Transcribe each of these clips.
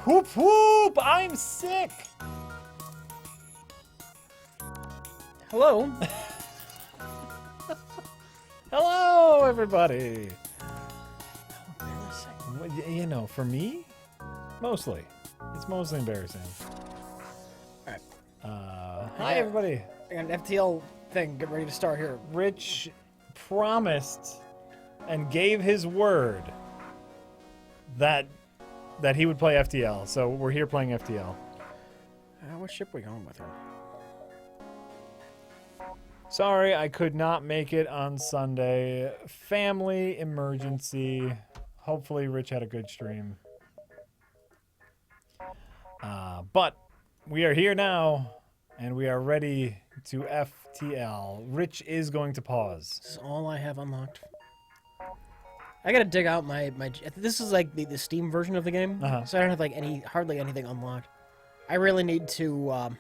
Whoop whoop! I'm sick! Hello. Hello, everybody! How embarrassing. You know, for me, mostly. It's mostly embarrassing. Alright. Hi, everybody. I got an FTL thing. Get ready to start here. Rich promised and gave his word that he would play FTL. So we're here playing FTL. What ship are we going with her? Sorry, I could not make it on Sunday. Family emergency. Hopefully Rich had a good stream. But we are here now, and we are ready to FTL. Rich is going to pause. This is all I have unlocked. I gotta dig out my. This is like the Steam version of the game, so I don't have like hardly anything unlocked. I really need to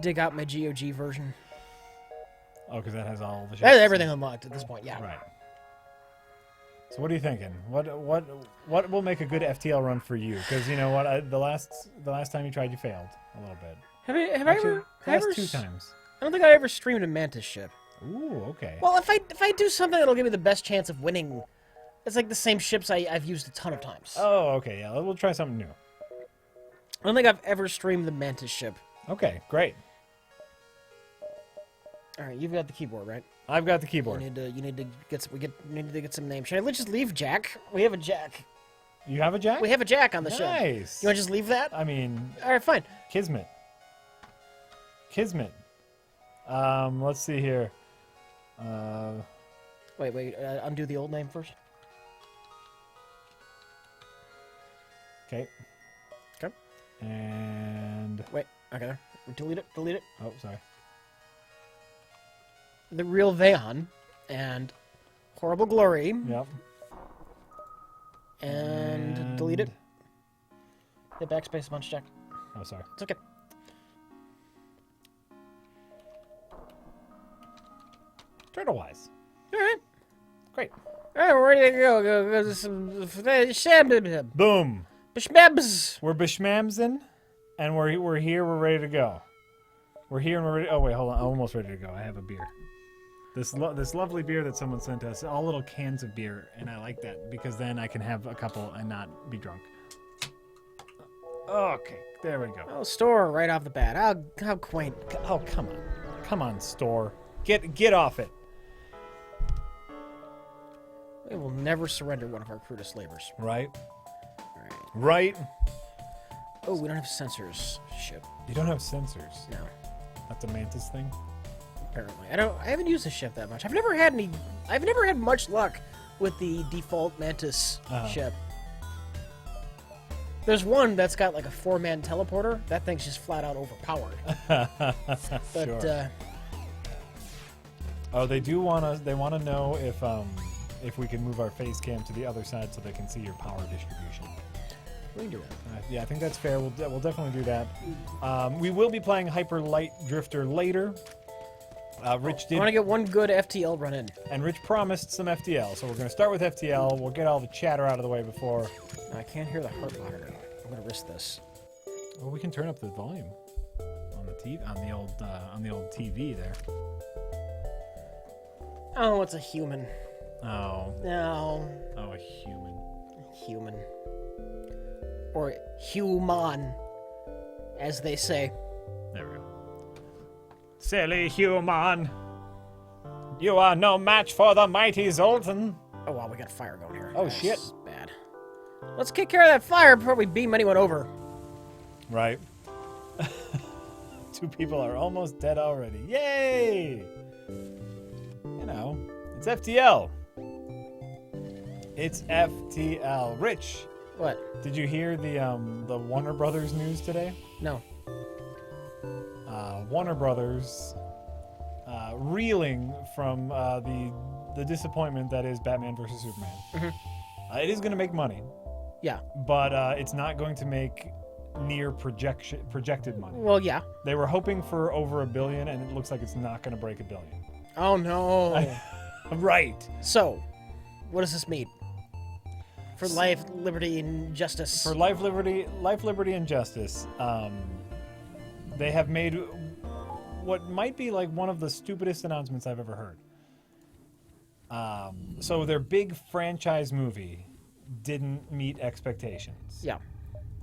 dig out my GOG version. Oh, because that has all the. I have everything unlocked at this point. Yeah. Right. So what are you thinking? What will make a good FTL run for you? Because you know what, the last time you tried, you failed a little bit. Have I ever? Two times. I don't think I ever streamed a Mantis ship. Ooh, okay. Well, if I do something that'll give me the best chance of winning, it's like the same ships I've used a ton of times. Oh, okay. Yeah, we'll try something new. I don't think I've ever streamed the Mantis ship. Okay, great. All right, you've got the keyboard, right? I've got the keyboard. You need to get some names. Should I just leave Jack? We have a Jack. You have a Jack? We have a Jack on the ship. Nice. You want to just leave that? I mean. All right, fine. Kismet. Let's see here. Wait. Undo the old name first. Okay. Okay. And. Wait. Okay. Delete it. Oh, sorry. The real Veon and Horrible Glory. Yep. And delete it. Hit backspace a bunch, Jack. Oh, sorry. It's okay. Turtle-wise. All right. Great. All right, we're ready to go. Go some Boom. Bishmabs. We're Bishmamsin, and we're here. We're ready to go. We're here and we're ready. Oh wait, hold on. I'm almost ready to go. I have a beer. This lovely beer that someone sent us. All little cans of beer, and I like that because then I can have a couple and not be drunk. Okay, there we go. Oh, store right off the bat. How quaint. Oh, come on, store. Get off it. We will never surrender one of our crudest labors. Right. All right. Right. Oh, we don't have sensors. Ship. You don't have sensors. No. That's a Mantis thing. Apparently, I haven't used the ship that much. I've never had much luck with the default Mantis ship. There's one that's got like a 4-man teleporter. That thing's just flat out overpowered. But sure. Oh, they want to know if we can move our face cam to the other side so they can see your power distribution. We can do that. Yeah, I think that's fair. We'll definitely do that. We will be playing Hyper Light Drifter later. Rich did. I want to get one good FTL run in. And Rich promised some FTL, so we're going to start with FTL. We'll get all the chatter out of the way before. I can't hear the heart monitor. I'm going to risk this. Well, we can turn up the volume on the TV, on the old TV there. Oh, it's a human. Oh. No. Oh, a human. Human. Or human, as they say. There we go. Silly human. You are no match for the mighty Zoltan. Oh, wow, we got fire going here. Oh, That's shit. Bad. Let's kick care of that fire before we beam anyone over. Right. 2 people are almost dead already. Yay! You know, it's FTL. It's FTL. Rich. What? Did you hear the Warner Brothers news today? No. Warner Brothers reeling from the disappointment that is Batman vs. Superman. Mm-hmm. It is going to make money. Yeah. But it's not going to make near projected money. Well, yeah. They were hoping for over $1 billion, and it looks like it's not going to break $1 billion. Oh, no. Right. So, what does this mean? For life, liberty, and justice. For life, liberty, and justice. They have made what might be like one of the stupidest announcements I've ever heard. So their big franchise movie didn't meet expectations. Yeah.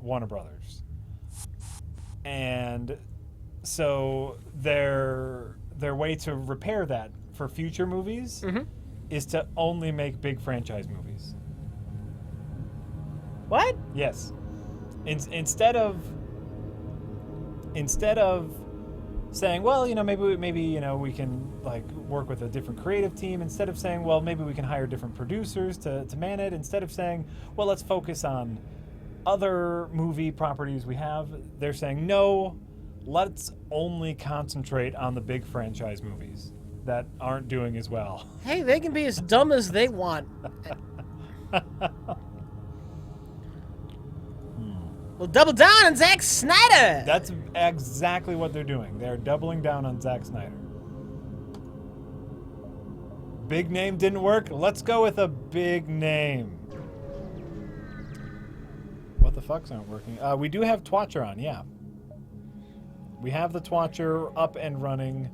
Warner Brothers. And so their way to repair that for future movies is to only make big franchise movies. What? Yes. Instead of saying, well, maybe we can like work with a different creative team. Instead of saying, well, maybe we can hire different producers to man it. Instead of saying, well, let's focus on other movie properties we have. They're saying, no, let's only concentrate on the big franchise movies that aren't doing as well. Hey, they can be as dumb as they want. Well, double down on Zack Snyder. That's exactly what they're doing. They're doubling down on Zack Snyder. Big name didn't work. Let's go with a big name. What the fucks aren't working? We do have Twatcher on, yeah. We have the Twatcher up and running.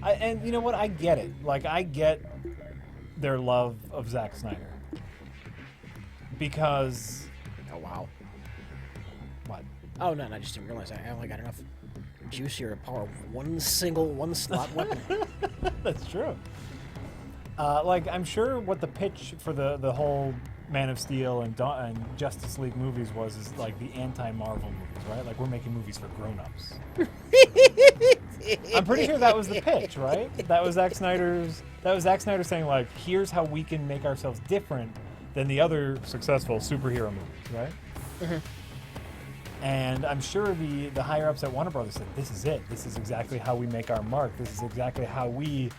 And you know what? I get it. Like, I get their love of Zack Snyder. Because... Oh, wow. What? Oh, no, I just didn't realize I only got enough juice here to power one slot weapon. That's true. I'm sure what the pitch for the whole Man of Steel and Justice League movies is like the anti-Marvel movies, right? Like, we're making movies for grown-ups. I'm pretty sure that was the pitch, right? That was Zack Snyder saying, like, here's how we can make ourselves different than the other successful superhero movies, right? Mm-hmm. And I'm sure the higher-ups at Warner Brothers said, this is it. This is exactly how we make our mark. This is exactly how we,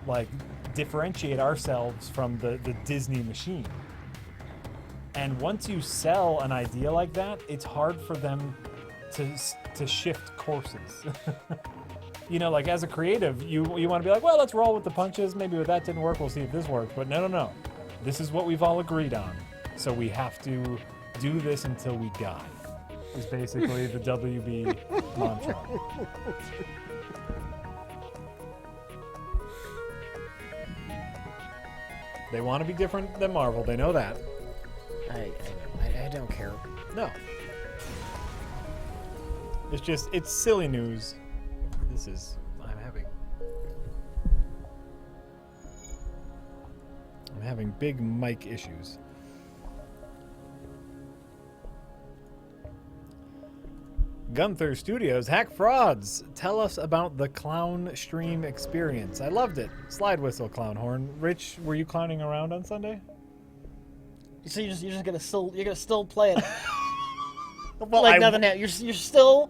like, differentiate ourselves from the Disney machine. And once you sell an idea like that, it's hard for them to shift courses. Like, as a creative, you want to be like, well, let's roll with the punches. Maybe that didn't work. We'll see if this works. But no. This is what we've all agreed on. So we have to do this until we die. Is basically the WB mantra. They want to be different than Marvel. They know that. I don't care. No. It's silly news. I'm having big mic issues. Gunther Studios hack frauds. Tell us about the clown stream experience. I loved it. Slide whistle, clown horn. Rich, were you clowning around on Sunday? So you're just gonna still play it. Well, like nothing happened. You're still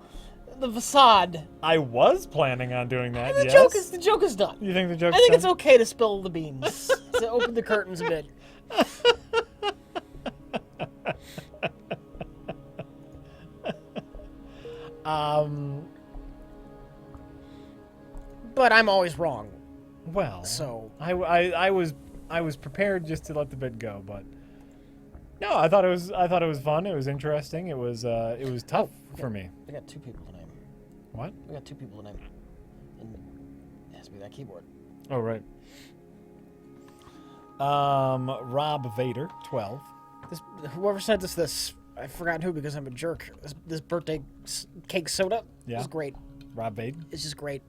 the facade. I was planning on doing that. And the joke is done. You think the joke? I think it's okay to spill the beans. To open the curtains a bit. But I'm always wrong. Well, so I was prepared just to let the bit go, but no, I thought it was fun. It was interesting. It was tough for me. We got two people to name. What? We got two people to name. And it has to be that keyboard. Oh, right. Rob Vader, 12. Whoever sent us this, I forgot who because I'm a jerk. This birthday cake soda is great. Rob Vader. It's just great.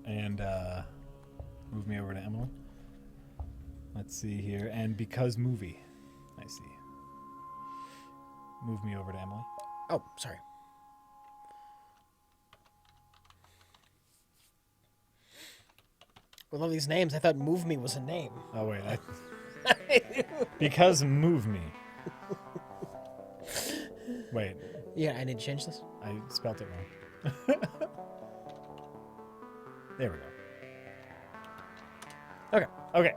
And move me over to Emily. Let's see here. And because movie. I see. Move me over to Emily. Oh, sorry. With all these names, I thought Move Me was a name. Oh, wait. Because Move Me. Wait. Yeah, I need to change this. I spelt it wrong. There we go. Okay.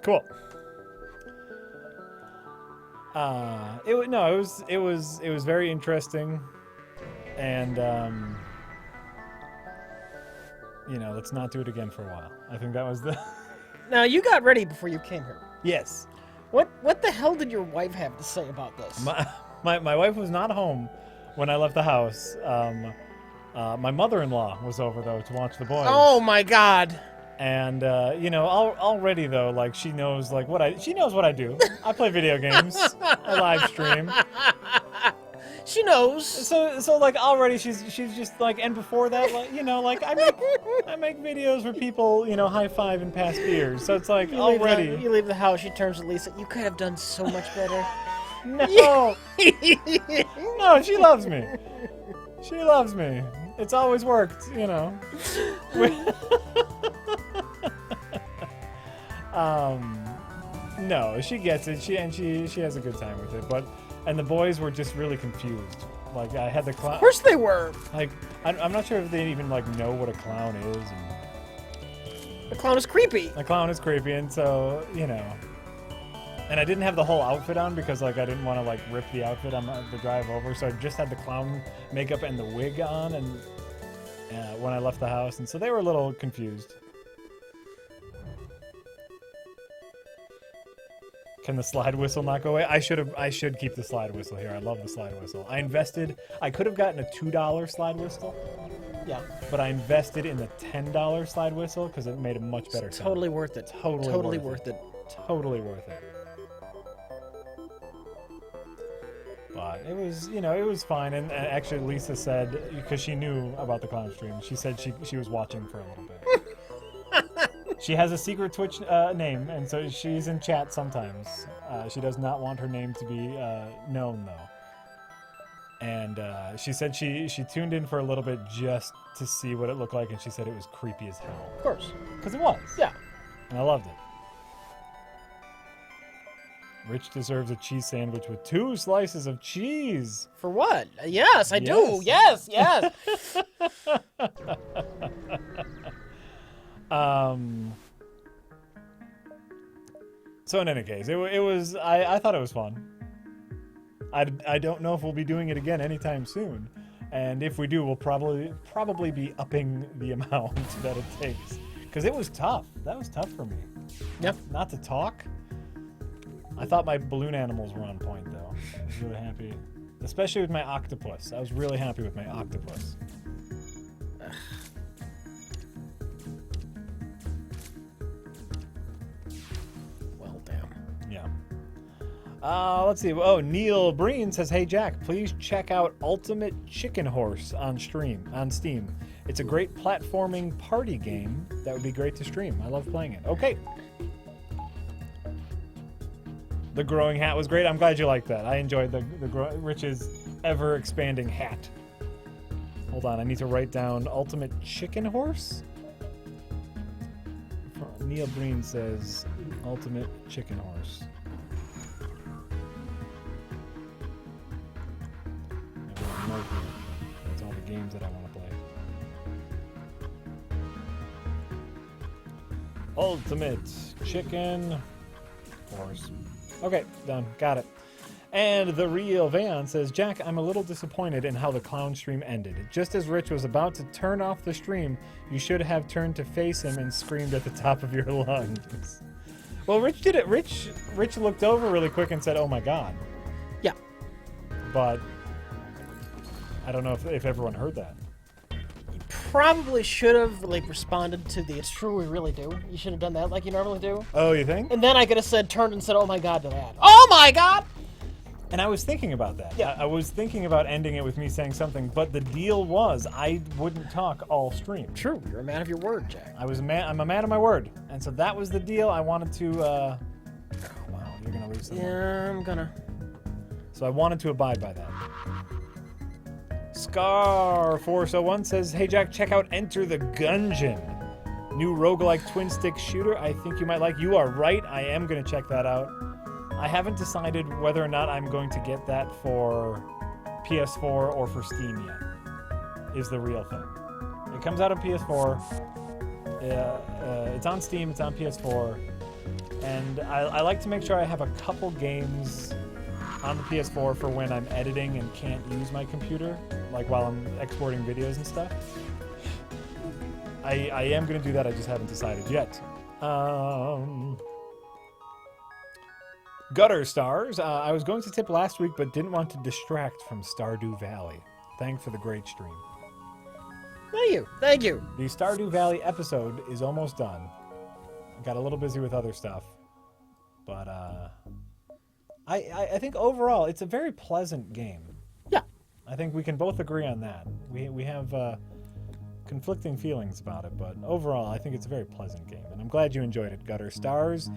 Cool. It was very interesting, and let's not do it again for a while. I think that was the. Now, you got ready before you came here. Yes. What the hell did your wife have to say about this? My wife was not home when I left the house. My mother-in-law was over though to watch the boys. Oh my God. And already though, like she knows what I do. I play video games. I live stream. She knows. So like already she's just like, and before that, like I make videos where people high five and pass beers. So it's like already you leave the house. She turns to Lisa. You could have done so much better. No, no, she loves me. She loves me. It's always worked, No, she gets it. She has a good time with it. And the boys were just really confused. Like I had the clown. Of course they were. Like I'm not sure if they even know what a clown is. And the clown is creepy. The clown is creepy, and so And I didn't have the whole outfit on because I didn't want to rip the outfit on the drive over. So I just had the clown makeup and the wig on, and when I left the house, and so they were a little confused. Can the slide whistle not go away? I should keep the slide whistle here. I love the slide whistle. I could have gotten a $2 slide whistle. Yeah. But I invested in the $10 slide whistle because it made a much better sound. Totally worth it. Totally worth it. Totally worth it. But it was, it was fine. And actually Lisa said, because she knew about the clown stream, she said she was watching for a little bit. She has a secret Twitch name, and so she's in chat sometimes. She does not want her name to be known, though. And she said she tuned in for a little bit just to see what it looked like, and she said it was creepy as hell. Of course. Because it was. Yeah. And I loved it. Rich deserves a cheese sandwich with 2 slices of cheese. For what? Yes, I do. Yes. So in any case, it was. I thought it was fun. I don't know if we'll be doing it again anytime soon, and if we do, we'll probably be upping the amount that it takes, because it was tough. That was tough for me. Yep. Not to talk. I thought my balloon animals were on point though. I was really happy, especially with my octopus. I was really happy with my octopus. Let's see. Oh, Neil Breen says, "Hey Jack, please check out Ultimate Chicken Horse on Steam. It's a great platforming party game that would be great to stream. I love playing it." Okay. The growing hat was great. I'm glad you liked that. I enjoyed the Rich's ever expanding hat. Hold on, I need to write down Ultimate Chicken Horse. Neil Breen says Ultimate Chicken Horse. That's all the games that I want to play. Ultimate Chicken Horse. Okay, done. Got it. And the real Van says, "Jack, I'm a little disappointed in how the clown stream ended. Just as Rich was about to turn off the stream, you should have turned to face him and screamed at the top of your lungs." Well, Rich did it. Rich looked over really quick and said, "Oh my God." Yeah. But I don't know if everyone heard that. You probably should have responded to the "It's true, we really do." You should have done that like you normally do. Oh, you think? And then I could have turned and said, "Oh my God," to that. Oh my God! And I was thinking about that. Yeah. I was thinking about ending it with me saying something, but the deal was I wouldn't talk all stream. True, you're a man of your word, Jack. I'm a man of my word, and so that was the deal. I wanted to. Oh, wow, you're gonna lose someone. Yeah, I'm gonna. So I wanted to abide by that. Scar401 says, "Hey Jack, check out Enter the Gungeon. New roguelike twin stick shooter I think you might like." You are right, I am going to check that out. I haven't decided whether or not I'm going to get that for PS4 or for Steam yet, is the real thing. It comes out on PS4, it's on Steam, it's on PS4, and I like to make sure I have a couple games on the PS4 for when I'm editing and can't use my computer, like while I'm exporting videos and stuff. I am going to do that. I just haven't decided yet. Gutter Stars. I was going to tip last week, but didn't want to distract from Stardew Valley. Thanks for the great stream. Thank you. The Stardew Valley episode is almost done. I got a little busy with other stuff. But I think overall it's a very pleasant game. Yeah. I think we can both agree on that. We have conflicting feelings about it, but overall I think it's a very pleasant game. And I'm glad you enjoyed it, Gutter Stars.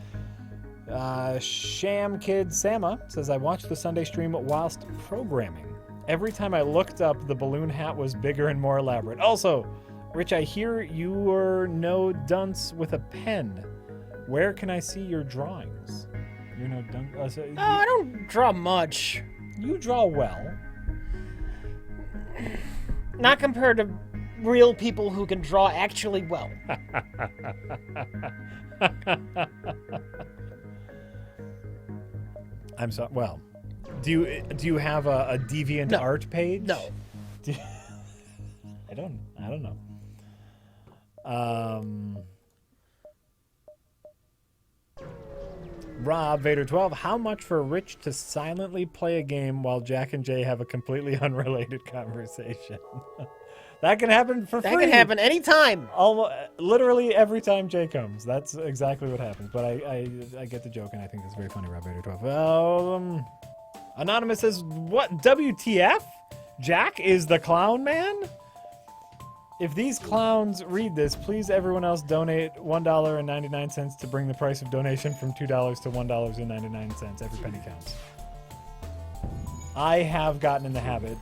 Sham Kid Sama says, I watched the Sunday stream whilst programming. Every time I looked up, the balloon hat was bigger and more elaborate. Also, Rich, I hear you were no dunce with a pen. Where can I see your drawings? You're no dunce. I don't draw much. You draw well. Not compared to real people who can draw actually well. I'm sorry. Well, do you have a deviant art page? No. I don't know. Rob Vader 12. How much for Rich to silently play a game while Jack and Jay have a completely unrelated conversation? That can happen for free. That can happen anytime. Literally every time Jay comes. That's exactly what happens. But I get the joke, and I think it's very funny, Rob Vader 12. Anonymous says, what, WTF? Jack is the clown man? If these clowns read this, please everyone else donate $1.99 to bring the price of donation from $2 to $1.99. Every penny counts. I have gotten in the habit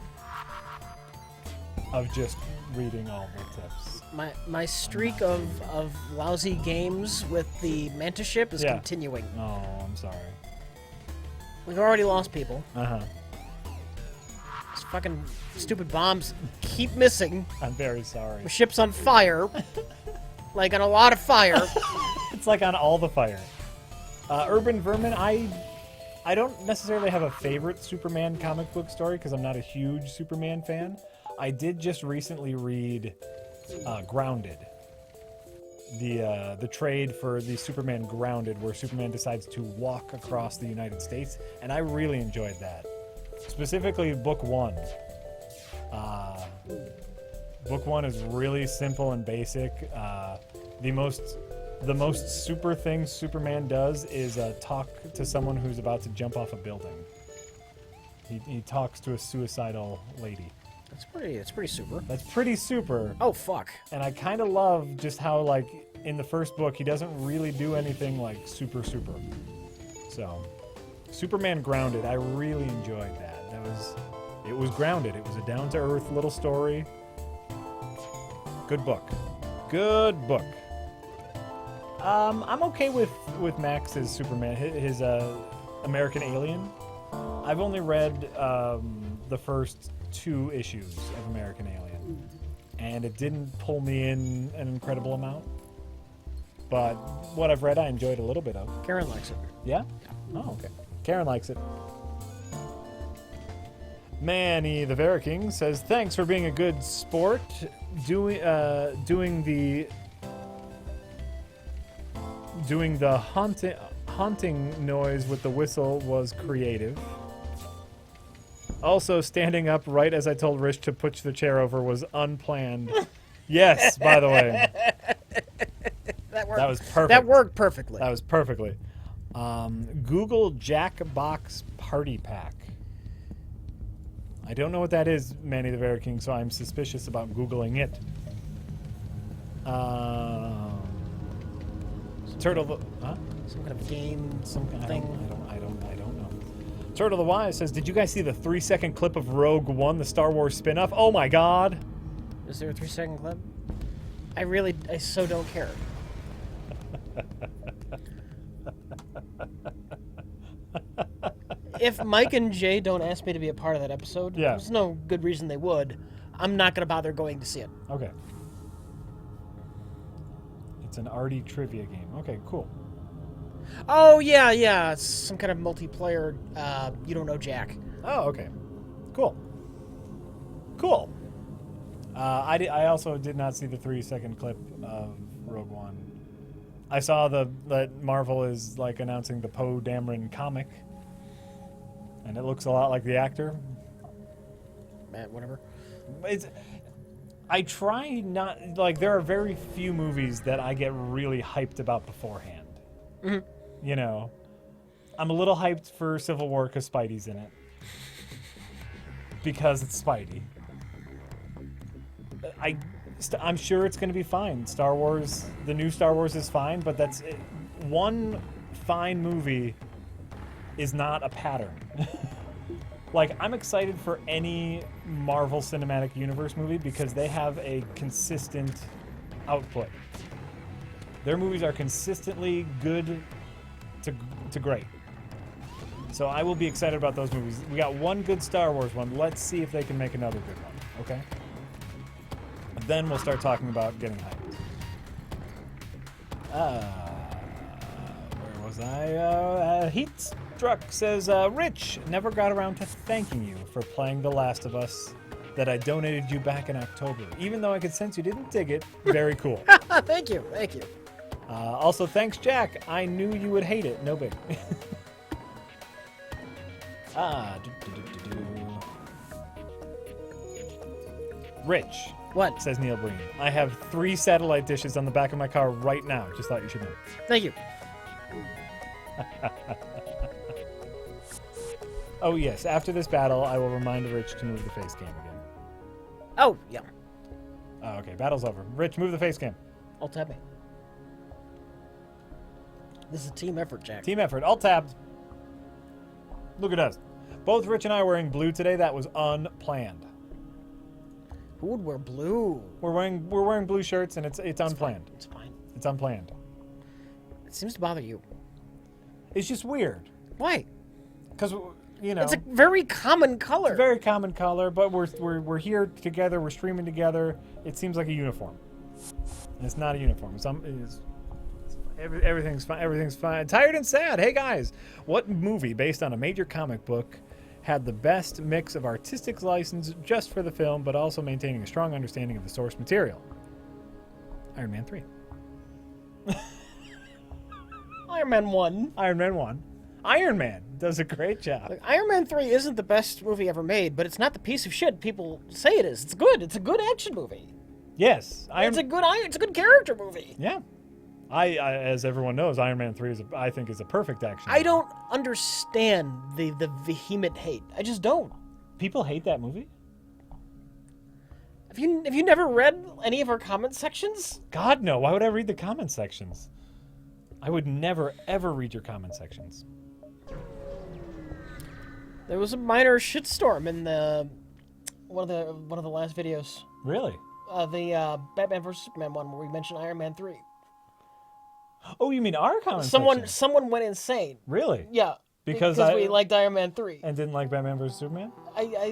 of just reading all the tips. My streak of lousy games with the Manta ship is continuing. Oh, I'm sorry. We've already lost people. Uh-huh. These fucking stupid bombs keep missing. I'm very sorry. The ship's on fire. Like on a lot of fire. It's like on all the fire. Urban Vermin, I don't necessarily have a favorite Superman comic book story because I'm not a huge Superman fan. I did just recently read Grounded. The trade for the Superman Grounded, where Superman decides to walk across the United States, and I really enjoyed that. Specifically, book 1. Book 1 is really simple and basic. The most super thing Superman does is talk to someone who's about to jump off a building. He talks to a suicidal lady. That's pretty super. That's pretty super. Oh, fuck. And I kind of love just how, like, in the first book, he doesn't really do anything, like, super. So, Superman Grounded, I really enjoyed that. It was grounded. It was a down-to-earth little story. Good book. I'm okay with Max's Superman, his American Alien. I've only read the first 2 issues of American Alien, and it didn't pull me in an incredible amount. But what I've read, I enjoyed a little bit of. Karen likes it. Yeah? Oh, okay. Karen likes it. Manny the Veriking says, thanks for being a good sport. Doing the haunting noise with the whistle was creative. Also, standing up right as I told Rich to push the chair over was unplanned. Yes, by the way. That worked. That was perfect. That worked perfectly. That was perfectly. Google Jackbox Party Pack. I don't know what that is, Manny the Very King, so I'm suspicious about Googling it. Turtle, huh? Some kind of game, Some kind thing. I don't know. Turtle the Wise says, did you guys see the 3-second clip of Rogue One, the Star Wars spin-off? Oh my god! Is there a 3-second clip? I so don't care. If Mike and Jay don't ask me to be a part of that episode, there's no good reason they would. I'm not going to bother going to see it. Okay. It's an arty trivia game. Okay, cool. Oh, yeah. It's some kind of multiplayer, you don't know Jack. Oh, okay. Cool. Cool. I also did not see the 3-second clip of Rogue One. I saw that Marvel is like announcing the Poe Dameron comic, and it looks a lot like the actor. Whatever. I try not, like, there are very few movies that I get really hyped about beforehand. Mm-hmm. You know, I'm a little hyped for Civil War because Spidey's in it. Because it's Spidey. I'm sure it's going to be fine. Star Wars, the new Star Wars is fine, but that's it. One fine movie is not a pattern. Like, I'm excited for any Marvel Cinematic Universe movie because they have a consistent output. Their movies are consistently good to great. So I will be excited about those movies. We got one good Star Wars one. Let's see if they can make another good one, okay? Then we'll start talking about getting hyped. Where was I? Heat Struck says, Rich, never got around to thanking you for playing The Last of Us that I donated you back in October. Even though I could sense you didn't dig it, very cool. Thank you. Also, thanks, Jack. I knew you would hate it. No big. Rich. What? Says Neil Breen. I have 3 satellite dishes on the back of my car right now. Just thought you should know. Thank you. Oh, yes. After this battle, I will remind Rich to move the face cam again. Oh, yeah. Oh, okay. Battle's over. Rich, move the face cam. Alt-tab me. This is a team effort, Jack. Team effort. Alt-tabbed. Look at us. Both Rich and I are wearing blue today. That was unplanned. Who would wear blue? We're wearing blue shirts, and it's unplanned. It's fine. It's unplanned. It seems to bother you. It's just weird. Why? Because, you know, it's a very common color. It's a very common color, but we're here together. We're streaming together. It seems like a uniform. And it's not a uniform. Everything's fine. Everything's fine. Tired and sad. Hey guys, what movie based on a major comic book had the best mix of artistic license just for the film, but also maintaining a strong understanding of the source material? Iron Man 3. Iron Man 1. Iron Man 1. Iron Man does a great job. Look, Iron Man 3 isn't the best movie ever made, but it's not the piece of shit people say it is. It's good. It's a good action movie. Yes. It's a good character movie. Yeah. I as everyone knows, Iron Man 3 I think is a perfect action movie. I don't understand the vehement hate. I just don't. People hate that movie? Have you never read any of our comment sections? God, no. Why would I read the comment sections? I would never, ever read your comment sections. There was a minor shitstorm in one of the last videos. Really? The Batman vs Superman one where we mentioned Iron Man 3. Oh, you mean our comment section? Someone went insane. Really? Yeah. Because we liked Iron Man 3. And didn't like Batman vs Superman?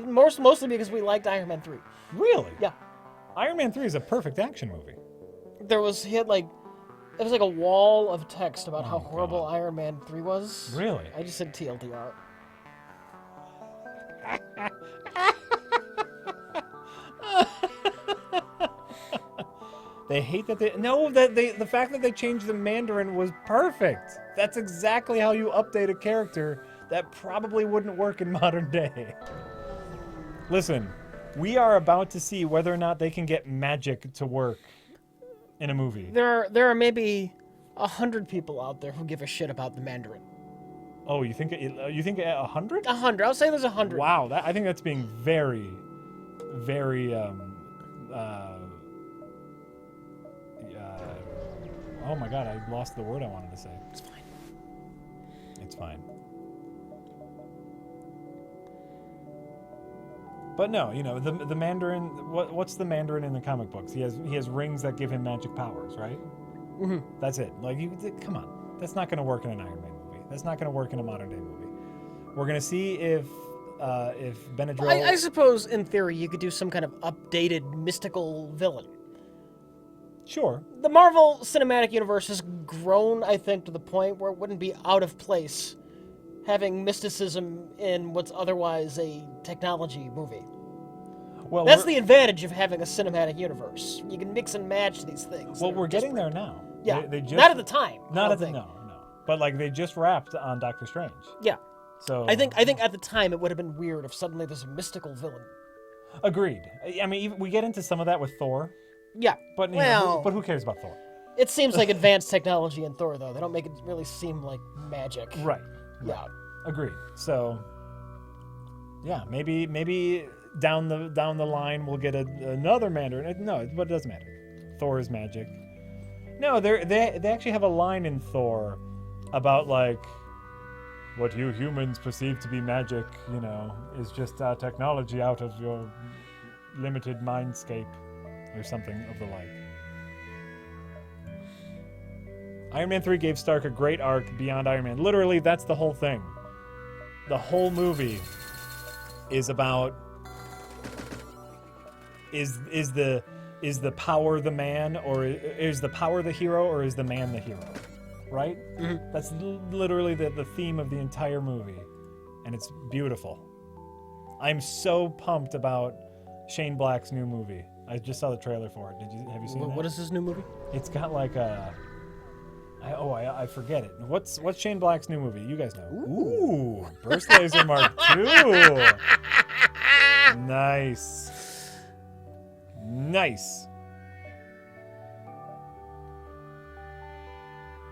Mostly because we liked Iron Man 3. Really? Yeah. Iron Man 3 is a perfect action movie. There was like a wall of text about how horrible Iron Man 3 was. Really? I just said TLDR. They hate that the fact that they changed the Mandarin was perfect. That's exactly how you update a character that probably wouldn't work in modern day. Listen, we are about to see whether or not they can get magic to work in a movie. There are maybe 100 people out there who give a shit about the Mandarin. Oh, you think 100? 100. I'll say there's 100. Wow, I think that's being very, very oh my god, I lost the word I wanted to say. It's fine. It's fine. But no, you know, the Mandarin, what's the Mandarin in the comic books? He has rings that give him magic powers, right? Mm-hmm. That's it. Like, come on. That's not going to work in an Iron Man movie. That's not going to work in a modern day movie. We're going to see if Benadryl... I suppose, in theory, you could do some kind of updated mystical villain. Sure. The Marvel Cinematic Universe has grown, I think, to the point where it wouldn't be out of place having mysticism in what's otherwise a technology movie. Well, That's the advantage of having a cinematic universe. You can mix and match these things. Well, we're getting there now. Yeah, they just, not at the time. Not at the no. But like they just wrapped on Doctor Strange. Yeah. So I think at the time it would have been weird if suddenly there's a mystical villain. Agreed. I mean, even, we get into some of that with Thor. Yeah. But but who cares about Thor? It seems like advanced technology in Thor, though. They don't make it really seem like magic. Right. Yeah. Agreed. So, yeah, maybe down the line we'll get another Mandarin. No, but it doesn't matter. Thor is magic. No, they actually have a line in Thor about like what you humans perceive to be magic, is just technology out of your limited mindscape or something of the like. Iron Man 3 gave Stark a great arc beyond Iron Man. Literally, that's the whole thing. The whole movie is about is the power the man, or is the power the hero, or is the man the hero? Right? Mm-hmm. That's literally the theme of the entire movie, and it's beautiful. I'm so pumped about Shane Black's new movie. I just saw the trailer for it. Have you seen it? What is this new movie? It's got like a... I forget it. What's Shane Black's new movie? You guys know. Ooh, Burst Laser Mark II. Nice.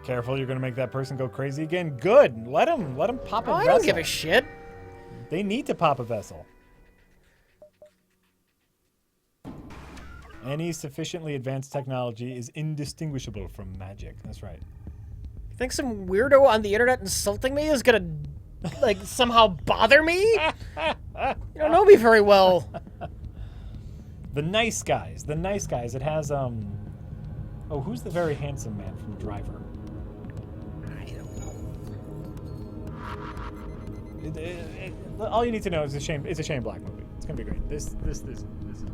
Careful, you're gonna make that person go crazy again. Good. Let him pop a vessel. I don't give a shit. They need to pop a vessel. Any sufficiently advanced technology is indistinguishable from magic. That's right. You think some weirdo on the internet insulting me is gonna, somehow bother me? You don't know me very well. The Nice Guys. It has, who's the very handsome man from Driver? I don't know. All you need to know is it's a Shane Black movie. It's gonna be great. This is bonkers.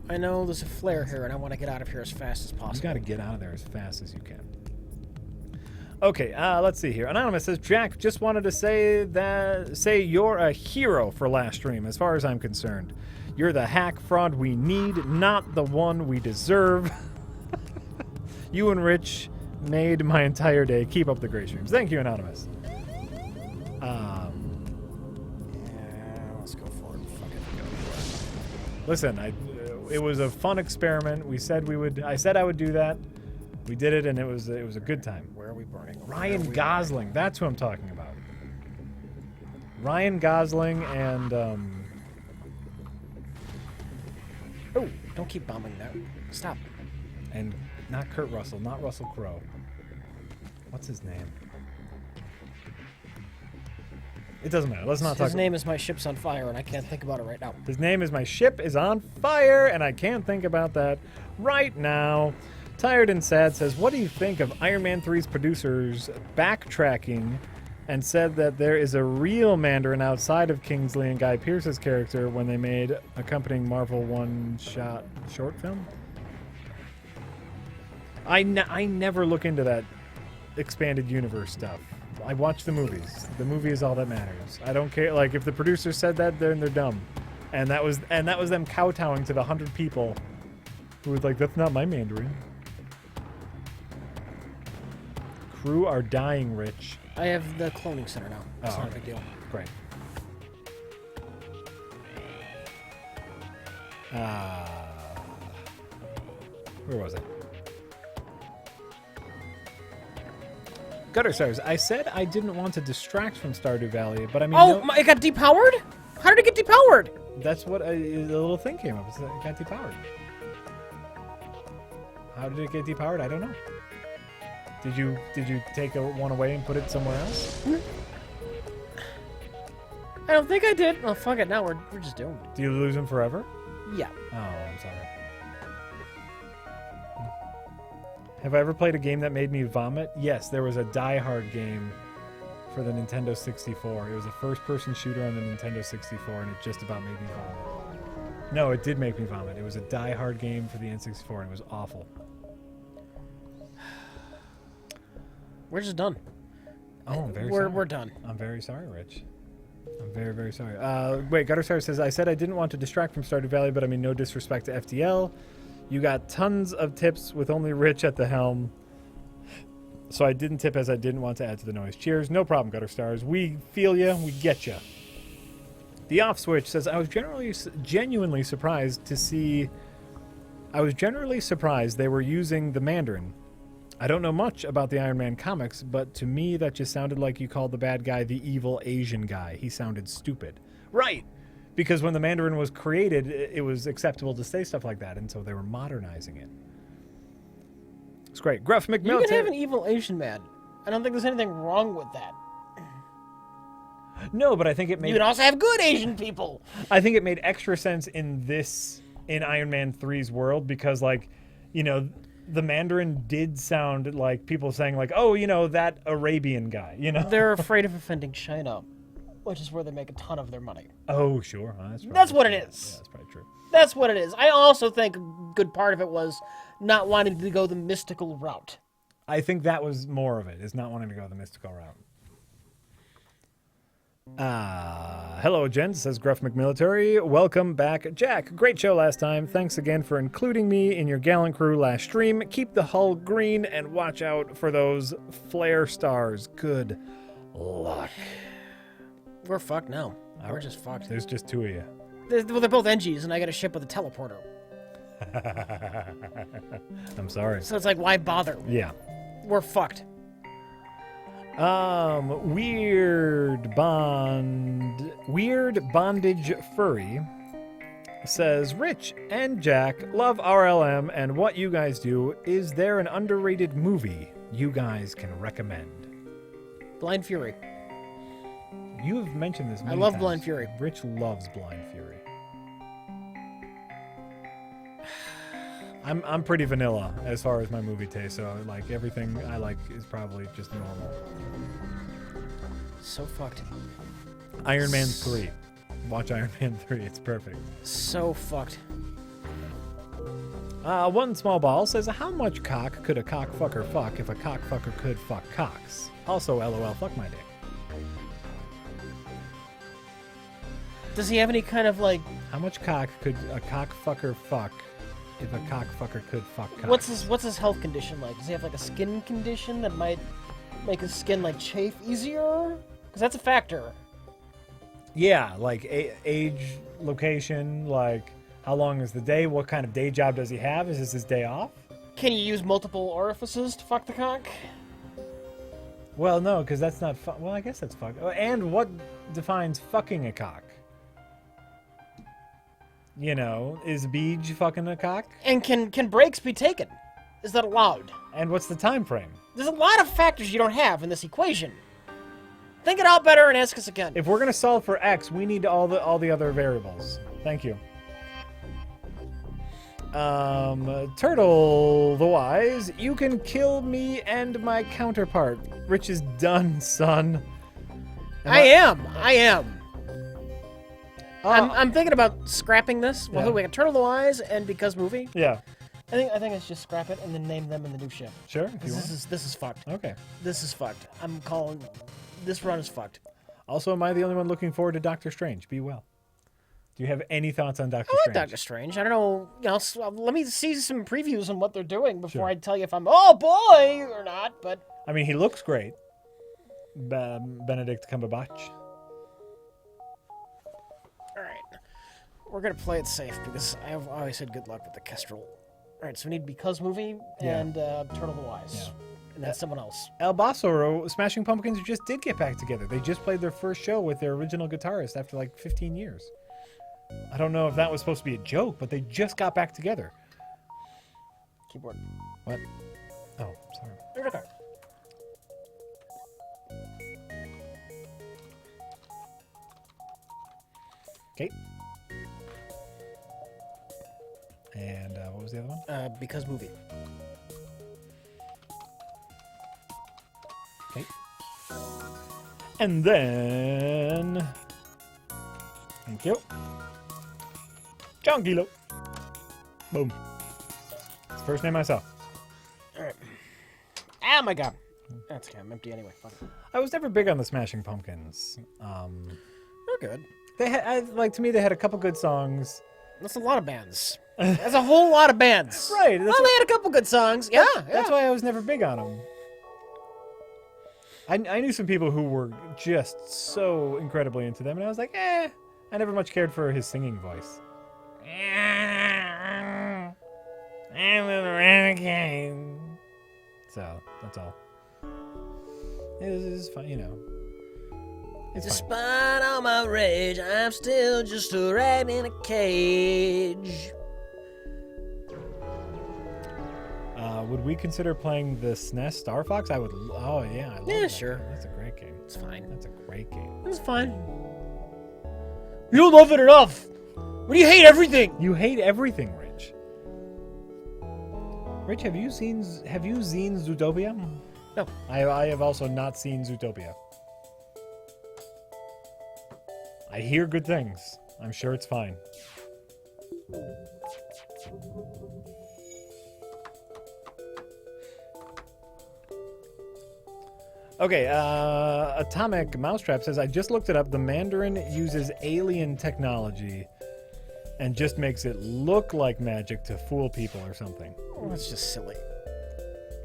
I know there's a flare here, and I want to get out of here as fast as possible. You got to get out of there as fast as you can. Okay, let's see here. Anonymous says, Jack, just wanted to say you're a hero for last stream, as far as I'm concerned. You're the hack fraud we need, not the one we deserve. You and Rich made my entire day. Keep up the great streams. Thank you, Anonymous. Let's go for it. Fuck it. Listen, it was a fun experiment. I said I would do that. We did it, and it was a good time. Where are we burning? Ryan Gosling. That's who I'm talking about. Ryan Gosling and Oh, don't keep bombing that. Stop. And not Kurt Russell, not Russell Crowe. What's his name? It doesn't matter. Let's not talk. His name is My Ship's on Fire, and I can't think about it right now. His name is My Ship is on Fire, and I can't think about that right now. Tired and Sad says, what do you think of Iron Man 3's producers backtracking and said that there is a real Mandarin outside of Kingsley and Guy Pearce's character when they made accompanying Marvel one-shot short film? I never look into that expanded universe stuff. I watch the movies. The movie is all that matters. I don't care. Like, if the producer said that, then they're dumb. And that was them kowtowing to the 100 people who was like, that's not my Mandarin. Crew are dying, Rich. I have the cloning center now. It's not a big deal. Great. Where was I? Gutter Stars. I said I didn't want to distract from Stardew Valley, but I mean... It got depowered? How did it get depowered? That's what the little thing came up. It got depowered. How did it get depowered? I don't know. Did you take one away and put it somewhere else? I don't think I did. Oh, fuck it. Now we're just doomed. Do you lose them forever? Yeah. Oh, I'm sorry. Have I ever played a game that made me vomit? Yes, there was a Die Hard game for the Nintendo 64. It was a first-person shooter on the Nintendo 64, and it just about made me vomit. No, it did make me vomit. It was a die-hard game for the N64, and it was awful. We're just done. Oh, I'm very sorry. We're done. I'm very sorry, Rich. I'm very, very sorry. Wait, Gutter Star says, I said I didn't want to distract from Stardew Valley, but I mean no disrespect to FTL. You got tons of tips with only Rich at the helm. So I didn't tip as I didn't want to add to the noise. Cheers. No problem, Gutter Stars. We feel ya. We get ya. The Off Switch says, I was genuinely surprised to see... I was generally surprised they were using the Mandarin. I don't know much about the Iron Man comics, but to me that just sounded like you called the bad guy the evil Asian guy. He sounded stupid. Right! Because when the Mandarin was created, it was acceptable to say stuff like that, and so they were modernizing it. It's great. Gruff McMillan. You can have an evil Asian man. I don't think there's anything wrong with that. No, but I think it made... You can also have good Asian people. I think it made extra sense in Iron Man 3's world because, like, you know, the Mandarin did sound like people saying, like, oh, you know, that Arabian guy, you know? They're afraid of offending China, which is where they make a ton of their money. Oh, sure. That's what it is. Yeah, that's probably true. That's what it is. I also think a good part of it was not wanting to go the mystical route. I think that was more of it, is not wanting to go the mystical route. Hello, gents, says Gruff McMilitary. Welcome back, Jack. Great show last time. Thanks again for including me in your gallant crew last stream. Keep the hull green and watch out for those flare stars. Good luck. We're fucked now. We're just fucked. There's just two of you. They're both NGs, and I got a ship with a teleporter. I'm sorry. So it's like, why bother? Yeah. We're fucked. Weird Bondage Furry says, Rich and Jack love RLM and what you guys do. Is there an underrated movie you guys can recommend? Blind Fury. You have mentioned this many I love times. Blind Fury. Rich loves Blind Fury. I'm pretty vanilla as far as my movie taste, so like everything I like is probably just normal. So fucked. Iron Man 3. Watch Iron Man 3. It's perfect. So fucked. One small ball says, how much cock could a cockfucker fuck if a cockfucker could fuck cocks? Also, LOL, fuck my dick. Does he have any kind of like... How much cock could a cockfucker fuck if a cockfucker could fuck cocks? What's his health condition like? Does he have like a skin condition that might make his skin like chafe easier? Because that's a factor. Yeah, like age, location, like how long is the day? What kind of day job does he have? Is this his day off? Can you use multiple orifices to fuck the cock? Well, no, because that's not well, I guess that's fuck. And what defines fucking a cock? You know, is Beej fucking a cock? And can breaks be taken? Is that allowed? And what's the time frame? There's a lot of factors you don't have in this equation. Think it out better and ask us again. If we're gonna solve for X, we need all the other variables. Thank you. Turtle the Wise, you can kill me and my counterpart. Rich is done, son. I am. I'm thinking about scrapping this. Well, Yeah. we got Turtle the Wise and Because Movie. Yeah. I think it's just scrap it and then name them in the new ship. Sure. If you This want. is fucked. Okay. This is fucked. I'm calling. This run is fucked. Also, am I the only one looking forward to Doctor Strange? Be well. Do you have any thoughts on Doctor I like Strange? Doctor Strange. I don't know. Let me see some previews on what they're doing before Sure. I tell you if I'm oh boy or not. But I mean, he looks great. Benedict Cumberbatch. all right, we're gonna play it safe because I have always said good luck with the Kestrel. All right, so we need Because Movie and Turtle the Wise. Yeah. And that's someone else. El Basoro, Smashing Pumpkins just did get back together. They just played their first show with their original guitarist after like 15 years. I don't know if that was supposed to be a joke, but they just got back together. Keyboard. What? Oh, sorry. Okay. Okay. And what was the other one? Because Movie. Okay. And then... Thank you. Tranquilo. Boom. It's the first name I saw. All right. Oh my god. That's okay. I'm empty anyway. Fuck. I was never big on the Smashing Pumpkins. They're good. They had, to me, they had a couple good songs. That's a lot of bands. That's a whole lot of bands. Right. Well, they had a couple good songs. Yeah. That's why I was never big on them. I knew some people who were just so incredibly into them, and I was like, I never much cared for his singing voice. I'm a renegade. So, that's all. It's fine, you know. It's Despite fine. all my rage, I'm still just a rat in a cage. Would we consider playing the SNES Star Fox? I would. Oh, yeah. I love that. Sure. That's a great game. It's fine. That's a great game. It's fine. You don't love it enough. What do you hate everything? You hate everything, Rich. Rich, have you seen Zootopia? No. I have also not seen Zootopia. I hear good things. I'm sure it's fine. Okay, Atomic Mousetrap says, I just looked it up. The Mandarin uses alien technology and just makes it look like magic to fool people or something. Oh, that's just silly.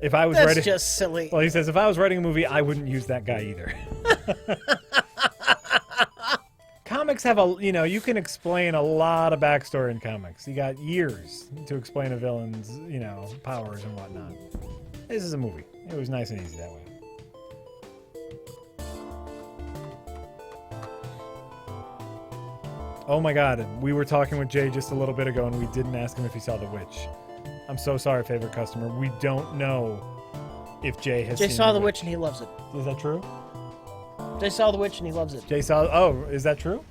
If I was That's writing, just silly. well, he says, if I was writing a movie, I wouldn't use that guy either. Comics have you can explain a lot of backstory in comics. You got years to explain a villain's, powers and whatnot. This is a movie. It was nice and easy that way. Oh my god, we were talking with Jay just a little bit ago and we didn't ask him if he saw The Witch. I'm so sorry, favorite customer. We don't know if Jay has seen Jay saw The Witch and he loves it. Is that true? Jay saw The Witch and he loves it. Jay saw... Oh, is that true?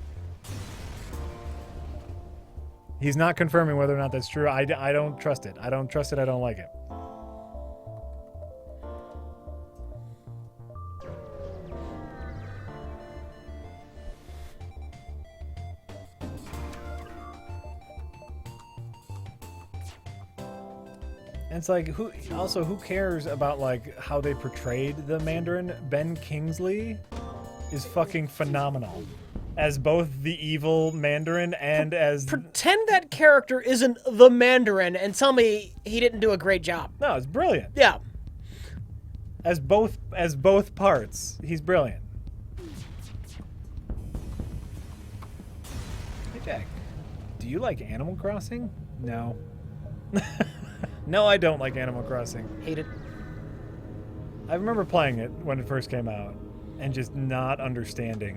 He's not confirming whether or not that's true. I don't trust it. I don't trust it. I don't like it. And it's like, who cares about like how they portrayed the Mandarin? Ben Kingsley is fucking phenomenal as both the evil Mandarin and as Pretend that character isn't the Mandarin and tell me he didn't do a great job. No, it's brilliant. Yeah. As both parts, he's brilliant. Hey Jack, do you like Animal Crossing? No. No, I don't like Animal Crossing. Hate it. I remember playing it when it first came out and just not understanding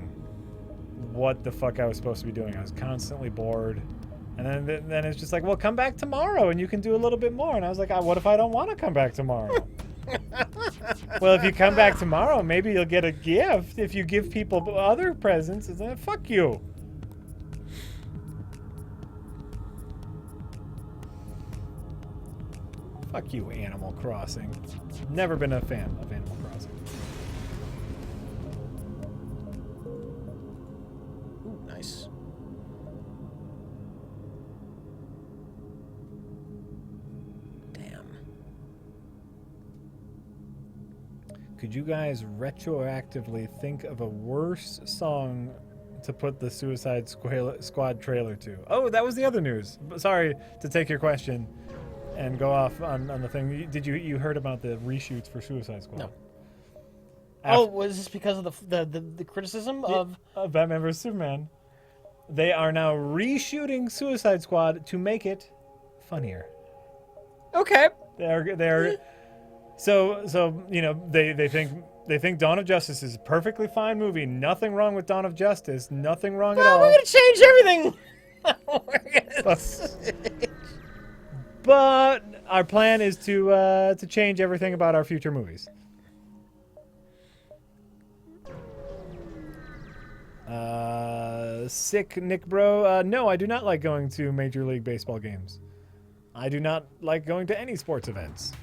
what the fuck I was supposed to be doing. I was constantly bored. And then it's just like, well, come back tomorrow and you can do a little bit more. And I was like, what if I don't want to come back tomorrow? Well, if you come back tomorrow, maybe you'll get a gift. If you give people other presents, it's like, fuck you. Fuck you, Animal Crossing. Never been a fan of Animal Crossing. Ooh, nice. Damn. Could you guys retroactively think of a worse song to put the Suicide Squad trailer to? Oh, that was the other news. Sorry to take your question and go off on the thing. Did you heard about the reshoots for Suicide Squad? No. Oh, was this because of the criticism of Batman vs Superman? They are now reshooting Suicide Squad to make it funnier. Okay. They're so they think Dawn of Justice is a perfectly fine movie. Nothing wrong with Dawn of Justice. Nothing wrong at all. We're gonna change everything. But our plan is to change everything about our future movies. Sick Nick Bro. No, I do not like going to Major League Baseball games. I do not like going to any sports events.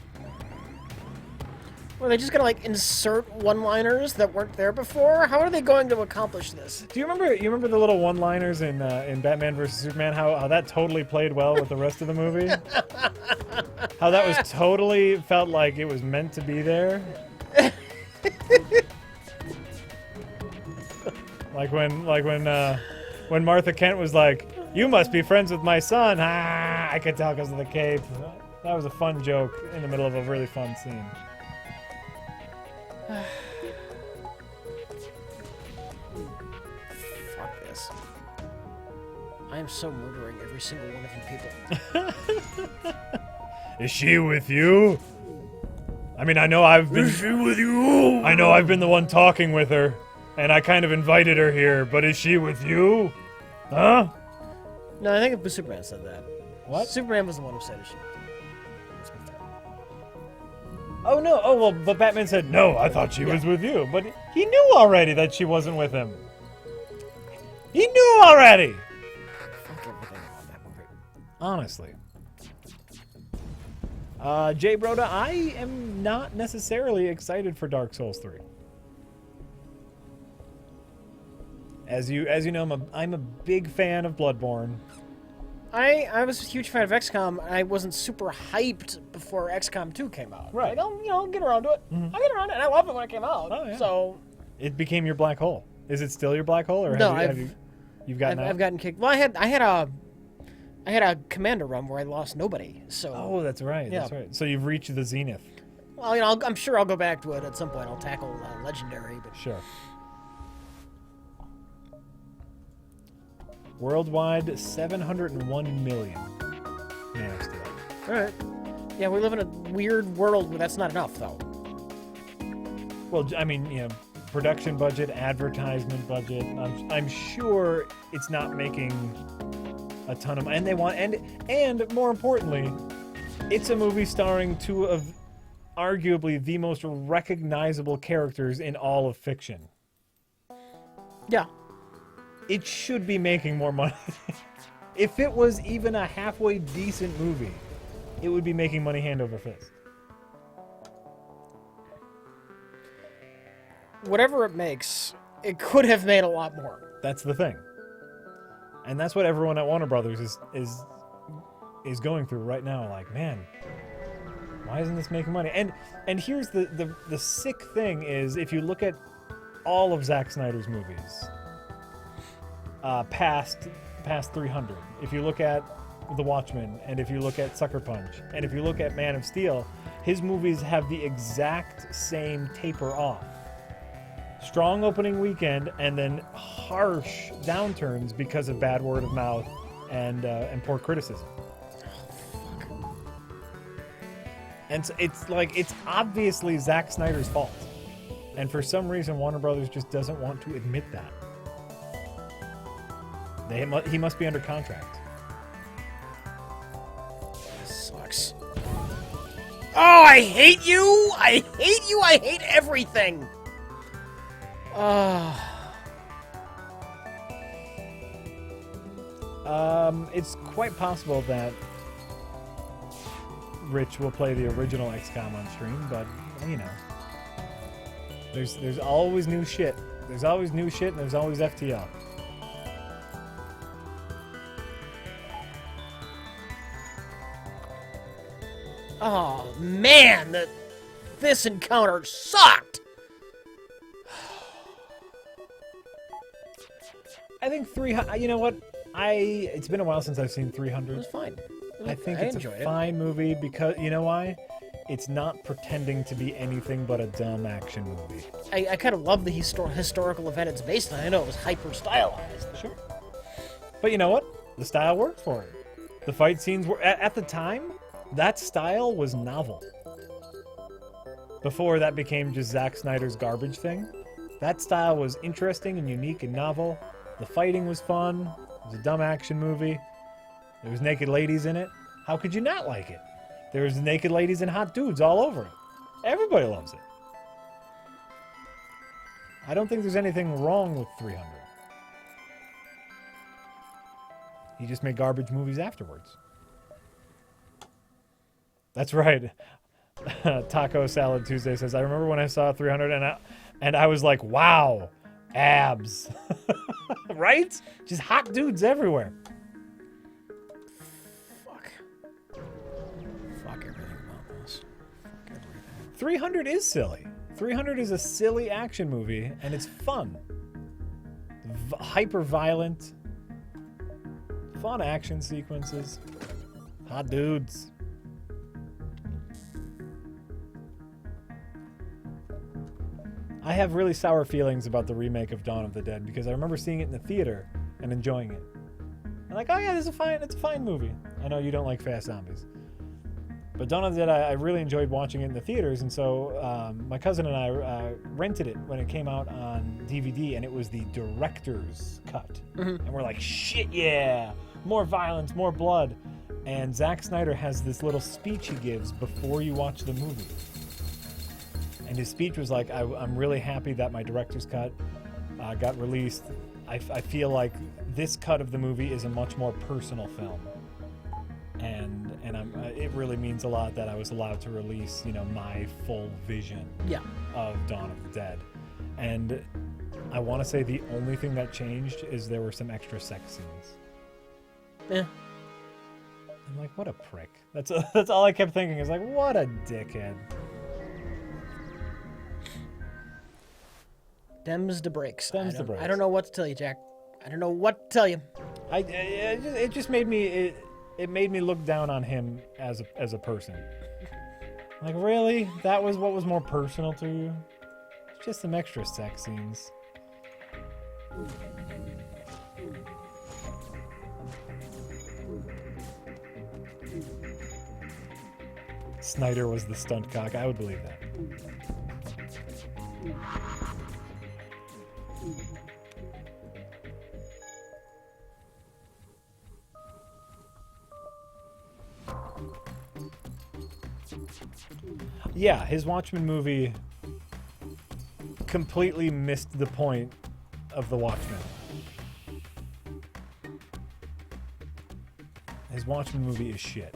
Were they just gonna like insert one-liners that weren't there before? How are they going to accomplish this? Do you remember? You remember the little one-liners in Batman vs Superman? How that totally played well with the rest of the movie? How that was totally felt like it was meant to be there. like when Martha Kent was like, "You must be friends with my son." Ah, I could tell because of the cape. That was a fun joke in the middle of a really fun scene. Fuck this. I am so murdering every single one of you people. Is she with you? I mean, I know I've been. Is she with you? I know I've been the one talking with her, and I kind of invited her here. But is she with you? Huh? No, I think Superman said that. What? Superman was the one who said it. Oh no! Oh well, but Batman said no. I thought she was with you, but he knew already that she wasn't with him. He knew already. Fuck everything about that movie. Honestly. Jay Broda, I am not necessarily excited for Dark Souls 3. As you know, I'm a big fan of Bloodborne. I was a huge fan of XCOM. I wasn't super hyped before XCOM 2 came out. Right. Like, I'll get around to it. I'll get around to it, and I loved it when it came out. Oh, yeah. So It became your black hole. Is it still your black hole, or No, you've gotten out? I've gotten kicked. Well, I had a commander run where I lost nobody. So Oh, that's right. Yeah. That's right. So you've reached the zenith. well, I'm sure I'll go back to it at some point. I'll tackle legendary, but Sure. Worldwide, 701 million. Man of Steel. all right. Yeah, we live in a weird world where that's not enough, though. Well, I mean, production budget, advertisement budget. I'm sure it's not making a ton of, and they want, and more importantly, it's a movie starring two of arguably the most recognizable characters in all of fiction. Yeah. It should be making more money. If it was even a halfway decent movie, it would be making money hand over fist. Whatever it makes, it could have made a lot more. That's the thing. And that's what everyone at Warner Brothers is going through right now. Like, man, why isn't this making money? And here's the sick thing is, if you look at all of Zack Snyder's movies, past 300, if you look at The Watchmen, and if you look at Sucker Punch, and if you look at Man of Steel, his movies have the exact same taper off. Strong opening weekend, and then harsh downturns because of bad word of mouth and poor criticism. And so it's obviously Zack Snyder's fault, and for some reason Warner Brothers just doesn't want to admit that. He must be under contract. Sucks. Oh, I hate you! I hate you! I hate everything! It's quite possible that Rich will play the original XCOM on stream, but there's always new shit. There's always new shit, and there's always FTL. Oh, man! This encounter sucked! I think 300. You know what? It's been a while since I've seen 300. It was fine. I think it's enjoyed a fine movie because you know why? It's not pretending to be anything but a dumb action movie. I kind of love the historical event it's based on. I know it was hyper stylized. Sure. But you know what? The style worked for it. The fight scenes were at the time. That style was novel. Before that became just Zack Snyder's garbage thing. That style was interesting and unique and novel. The fighting was fun. It was a dumb action movie. There was naked ladies in it. How could you not like it? There was naked ladies and hot dudes all over it. Everybody loves it. I don't think there's anything wrong with 300. He just made garbage movies afterwards. That's right. Taco Salad Tuesday says, I remember when I saw 300 and I was like, wow, abs. Right? Just hot dudes everywhere. Fuck everything about this. Fuck everything. 300 is silly. 300 is a silly action movie, and it's fun. Hyper violent. Fun action sequences. Hot dudes. I have really sour feelings about the remake of Dawn of the Dead because I remember seeing it in the theater and enjoying it. I'm like, oh yeah, it's a fine movie. I know you don't like fast zombies. But Dawn of the Dead, I really enjoyed watching it in the theaters, and so my cousin and I rented it when it came out on DVD, and it was the director's cut. And we're like, shit yeah! More violence, more blood. And Zack Snyder has this little speech he gives before you watch the movie. And his speech was like, I'm really happy that my director's cut got released. I feel like this cut of the movie is a much more personal film. And it really means a lot that I was allowed to release, my full vision of Dawn of the Dead. And I want to say the only thing that changed is there were some extra sex scenes. Yeah. I'm like, what a prick. That's all I kept thinking is like, what a dickhead. Dems to breaks. Dems to breaks. I don't know what to tell you, Jack. I don't know what to tell you. It just made me it made me look down on him as a person. Like, really? That was what was more personal to you? Just some extra sex scenes. Snyder was the stunt cock. I would believe that. Yeah, his Watchmen movie completely missed the point of the Watchmen. His Watchmen movie is shit.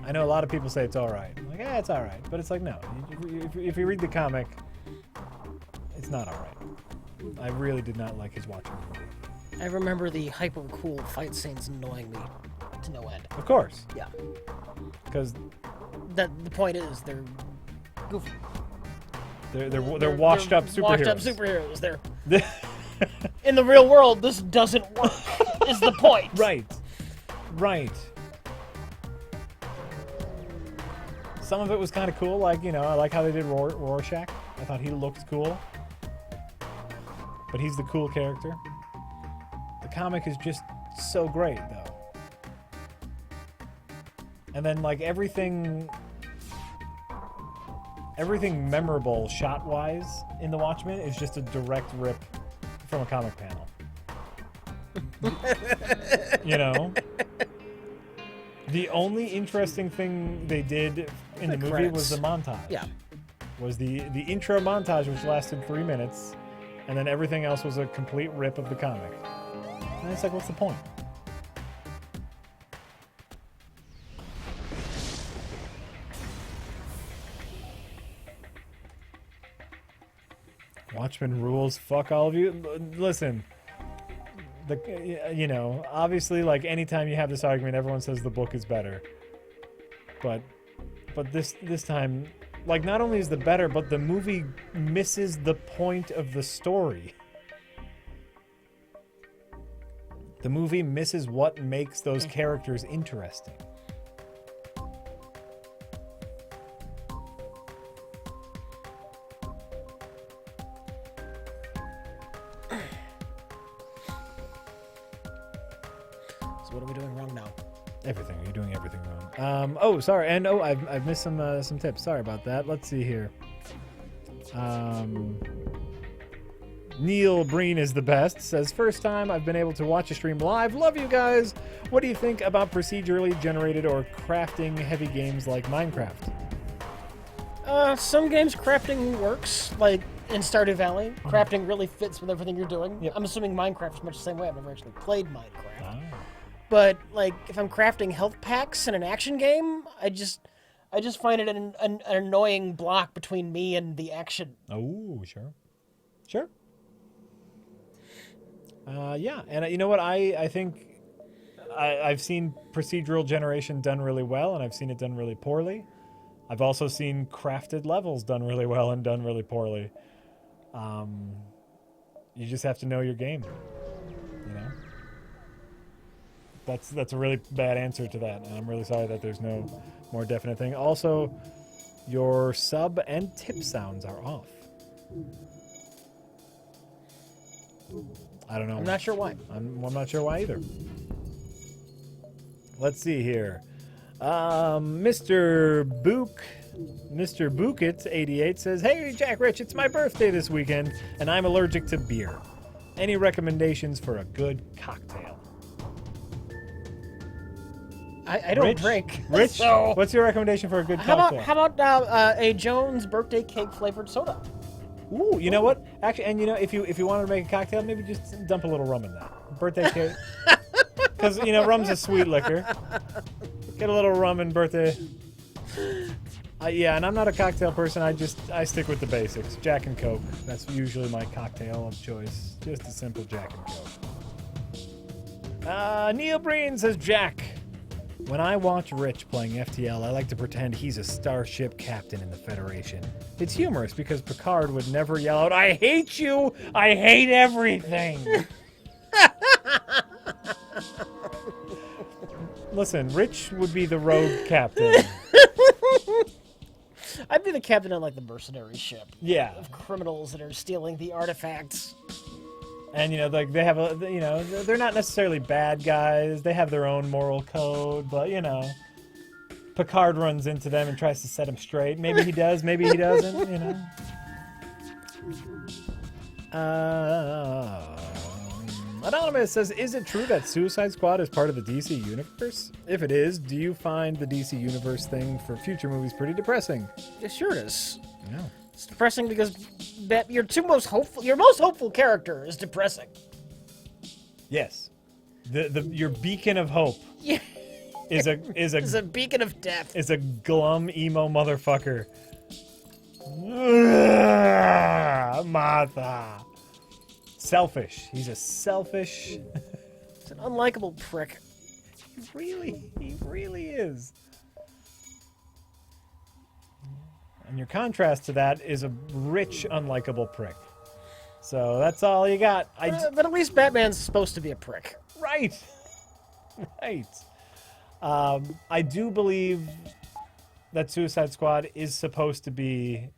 I know a lot of people say it's alright. Like, it's alright. But it's like, no. If you read the comic, it's not alright. I really did not like his Watchmen movie. I remember the hyper cool fight scenes annoying me to no end. Of course. Yeah. Because the point is they're goofy. They're washed up superheroes. Washed up superheroes. They're in the real world. This doesn't work. Is the point? Right. Some of it was kind of cool, like, I like how they did Rorschach. I thought he looked cool. But he's the cool character. The comic is just so great, though. And then, like, everything memorable shot-wise in The Watchmen is just a direct rip from a comic panel. The only interesting thing they did in the movie credits. was the montage. Yeah. Was the intro montage, which lasted 3 minutes, and then everything else was a complete rip of the comic. And it's like, what's the point? Watchmen rules. Fuck all of you. Listen. Obviously, like, anytime you have this argument, everyone says the book is better. But this time, like, not only is the better, but the movie misses the point of the story. The movie misses what makes those characters interesting. What are we doing wrong now? Everything. You're doing everything wrong. Oh, sorry. And I've missed some tips. Sorry about that. Let's see here. Neil Breen is the best. Says, first time I've been able to watch a stream live. Love you guys. What do you think about procedurally generated or crafting heavy games like Minecraft? Some games crafting works. Like in Stardew Valley, crafting really fits with everything you're doing. Yep. I'm assuming Minecraft is much the same way. I've never actually played Minecraft. but like if I'm crafting health packs in an action game, I just find it an annoying block between me and the action. Oh, sure. Yeah, and you know what? I think I've seen procedural generation done really well, and I've seen it done really poorly. I've also seen crafted levels done really well and done really poorly. You just have to know your game, you know? That's a really bad answer to that, and I'm really sorry that there's no more definite thing. Also, your sub and tip sounds are off. I don't know. I'm not sure why. I'm not sure why either. Let's see here. Mr. Bookit88 says, "Hey, Jack Rich, it's my birthday this weekend, and I'm allergic to beer. Any recommendations for a good cocktail?" I don't drink. Rich, So, what's your recommendation for a good how cocktail? about a Jones birthday cake flavored soda? Ooh, you know what? Actually, and you know, if you wanted to make a cocktail, maybe just dump a little rum in that. Birthday cake. Because, you know, rum's a sweet liquor. Get a little rum in birthday. Yeah, and I'm not a cocktail person. I stick with the basics. Jack and Coke. That's usually my cocktail of choice. Just a simple Jack and Coke. Neil Breen says, "Jack, when I watch Rich playing FTL, I like to pretend he's a starship captain in the Federation. It's humorous because Picard would never yell out, 'I hate you! I hate everything!'" Listen, Rich would be the rogue captain. I'd be the captain on like the mercenary ship. Yeah. Of criminals that are stealing the artifacts. And, you know, like they have a, you know, they're not necessarily bad guys. They have their own moral code, but, you know, Picard runs into them and tries to set them straight. Maybe he does, maybe he doesn't, you know. Anonymous says, "Is it true that Suicide Squad is part of the DC universe? If it is, do you find the DC universe thing for future movies pretty depressing?" Yeah, sure it is. Yeah. It's depressing because your most hopeful character is depressing. Yes. Your beacon of hope Yeah. is It's a beacon of death. is a glum emo motherfucker. Martha. Selfish. He's a selfish. It's an unlikable prick. He really is. And your contrast to that is a rich, unlikable prick. So that's all you got. But at least Batman's supposed to be a prick. Right. Right. I do believe that Suicide Squad is supposed to be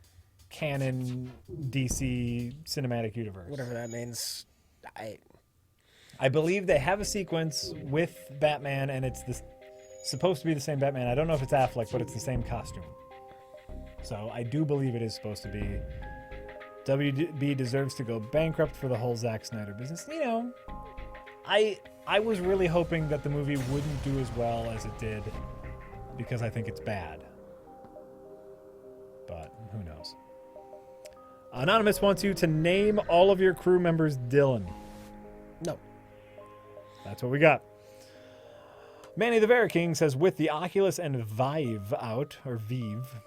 canon DC cinematic universe. Whatever that means. I believe they have a sequence with Batman, and it's supposed to be the same Batman. I don't know if it's Affleck, but it's the same costume. So I do believe it is supposed to be. WB deserves to go bankrupt for the whole Zack Snyder business. You know, I was really hoping that the movie wouldn't do as well as it did because I think it's bad. But who knows? Anonymous wants you to name all of your crew members Dylan. No. That's what we got. Manny the Vera King says, "With the Oculus and Vive out, or Vive,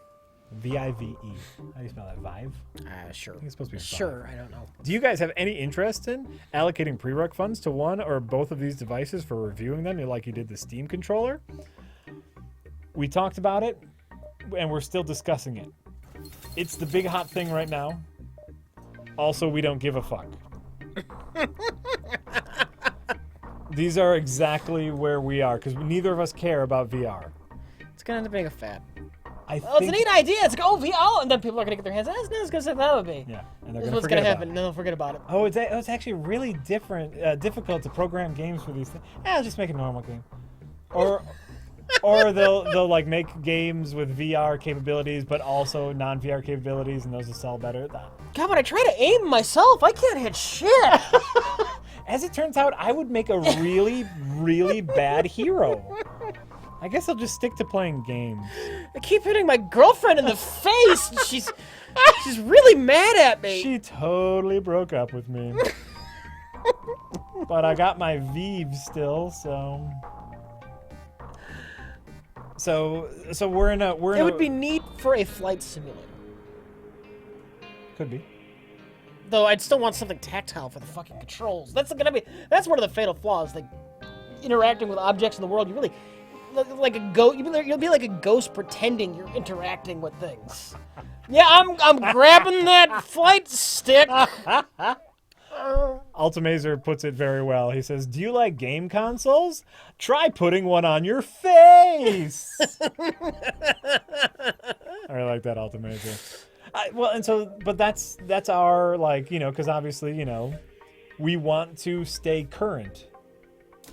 V-I-V-E. How do you spell that? Vive? Sure. I think it's supposed to be Vive. Sure, I don't know. Do you guys have any interest in allocating pre-rec funds to one or both of these devices for reviewing them, like you did the Steam controller? We talked about it, and we're still discussing it. It's the big hot thing right now. Also, we don't give a fuck. These are exactly where we are, because neither of us care about VR. It's going to end up being a fad. It's a neat idea. It's like, oh, VR, and then people are going to get their hands. That's going to say that would be. Yeah, and This is what's going to happen, and then they'll forget about it. Oh, it's actually really difficult to program games for these things. I'll just make a normal game. Or they'll like make games with VR capabilities, but also non-VR capabilities, and those will sell better. God, when I try to aim myself, I can't hit shit. As it turns out, I would make a really, really bad hero. I guess I'll just stick to playing games. I keep hitting my girlfriend in the face. And she's really mad at me. She totally broke up with me. But I got my Vive still, so So we're in a It would be neat for a flight simulator. Could be. Though I'd still want something tactile for the fucking controls. That's one of the fatal flaws. Like interacting with objects in the world, you really like a ghost. You'll be like a ghost pretending you're interacting with things. Yeah, I'm grabbing that flight stick. Ultimazer puts it very well. He says, "Do you like game consoles? Try putting one on your face." I really like that, Ultimazer. But that's our, like, because obviously, we want to stay current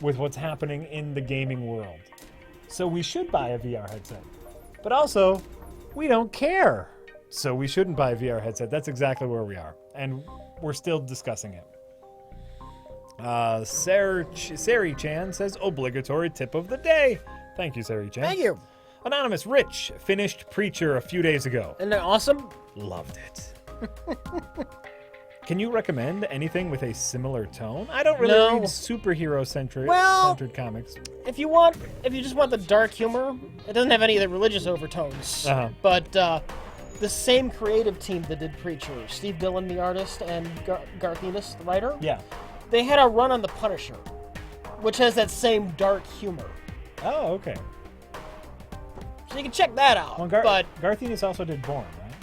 with what's happening in the gaming world. So we should buy a VR headset. But also, we don't care. So we shouldn't buy a VR headset. That's exactly where we are. And we're still discussing it. Sari-chan says, obligatory tip of the day. Thank you, Sari-chan. Thank you. Anonymous Rich finished Preacher a few days ago. Isn't that awesome? Loved it. Can you recommend anything with a similar tone? I don't really read superhero-centered comics. If you just want the dark humor, it doesn't have any of the religious overtones. Uh-huh. But the same creative team that did Preacher, Steve Dillon, the artist, and Garth Ennis, the writer, yeah, they had a run on The Punisher, which has that same dark humor. Oh, okay. So you can check that out. Well, but Garth Ennis also did Bourne, right?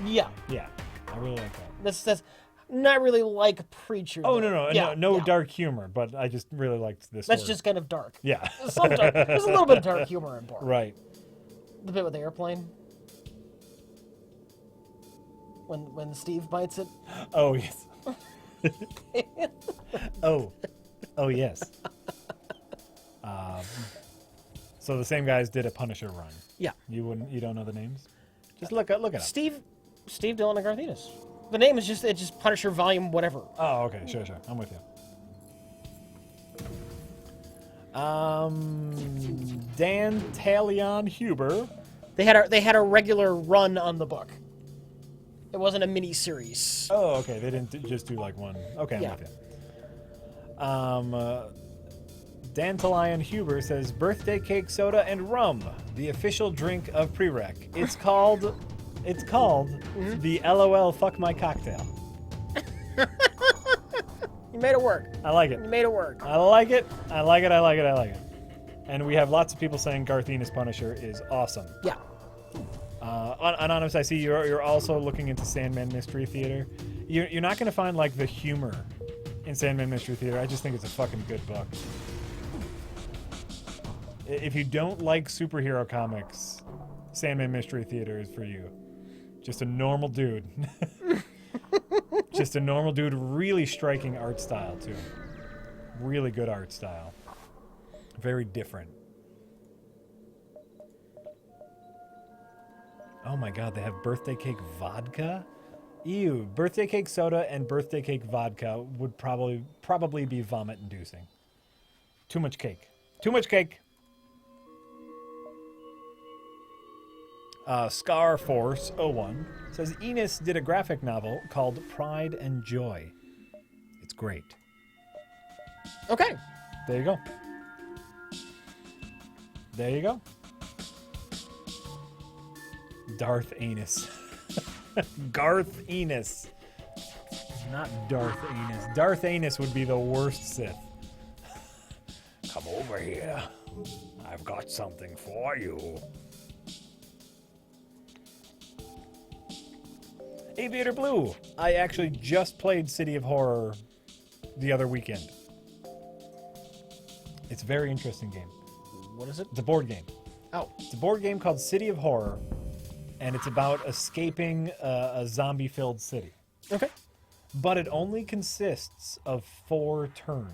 Yeah. Yeah, I really like that. That's not really like Preacher. Oh, though. no dark humor, but I just really liked this. That's story. just kind of dark. Yeah. There's a little bit of dark humor in Bourne. Right. The bit with the airplane. When Steve bites it. Oh, yes. Oh, yes. So the same guys did a Punisher run. Yeah. You don't know the names? Just look it up. Steve Dillon and Garth Ennis. The name is just Punisher Volume whatever. Oh, okay, sure. I'm with you. Dan Talion Huber. They had a regular run on the book. It wasn't a mini series. Oh, okay. They didn't just do like one. Okay, I'm with you. Dan Talion Huber says birthday cake soda and rum, the official drink of prereq. It's called the LOL fuck my cocktail. You made it work. I like it. You made it work. I like it. And we have lots of people saying Garth Ennis Punisher is awesome. Yeah. Anonymous, I see you're also looking into Sandman Mystery Theater. You're not going to find like the humor in Sandman Mystery Theater. I just think it's a fucking good book. If you don't like superhero comics, Sandman Mystery Theater is for you. Just a normal dude. Just a normal dude, really striking art style too. Really good art style. Very different. Oh my god, they have birthday cake vodka? Ew, birthday cake soda and birthday cake vodka would probably be vomit inducing. Too much cake. Too much cake. Scar Force 01 says Enos did a graphic novel called Pride and Joy. It's great. Okay. There you go. There you go. Darth Anus. Garth Ennis. Not Darth Anus. Darth Anus would be the worst Sith. Come over here. I've got something for you. Aviator Blue. I actually just played City of Horror the other weekend. It's a very interesting game. What is it? It's a board game. Oh. It's a board game called City of Horror, and it's about escaping a zombie-filled city. Okay. But it only consists of 4 turns.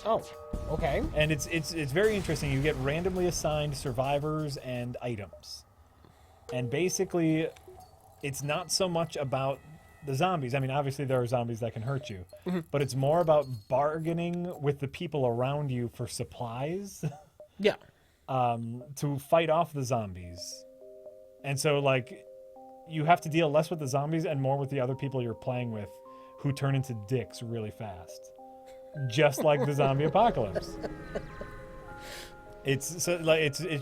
Oh, okay. And it's very interesting. You get randomly assigned survivors and items. And basically, it's not so much about the zombies. I mean, obviously there are zombies that can hurt you. Mm-hmm. But it's more about bargaining with the people around you for supplies. Yeah. To fight off the zombies. And so, like, you have to deal less with the zombies and more with the other people you're playing with who turn into dicks really fast. Just like the zombie apocalypse. It's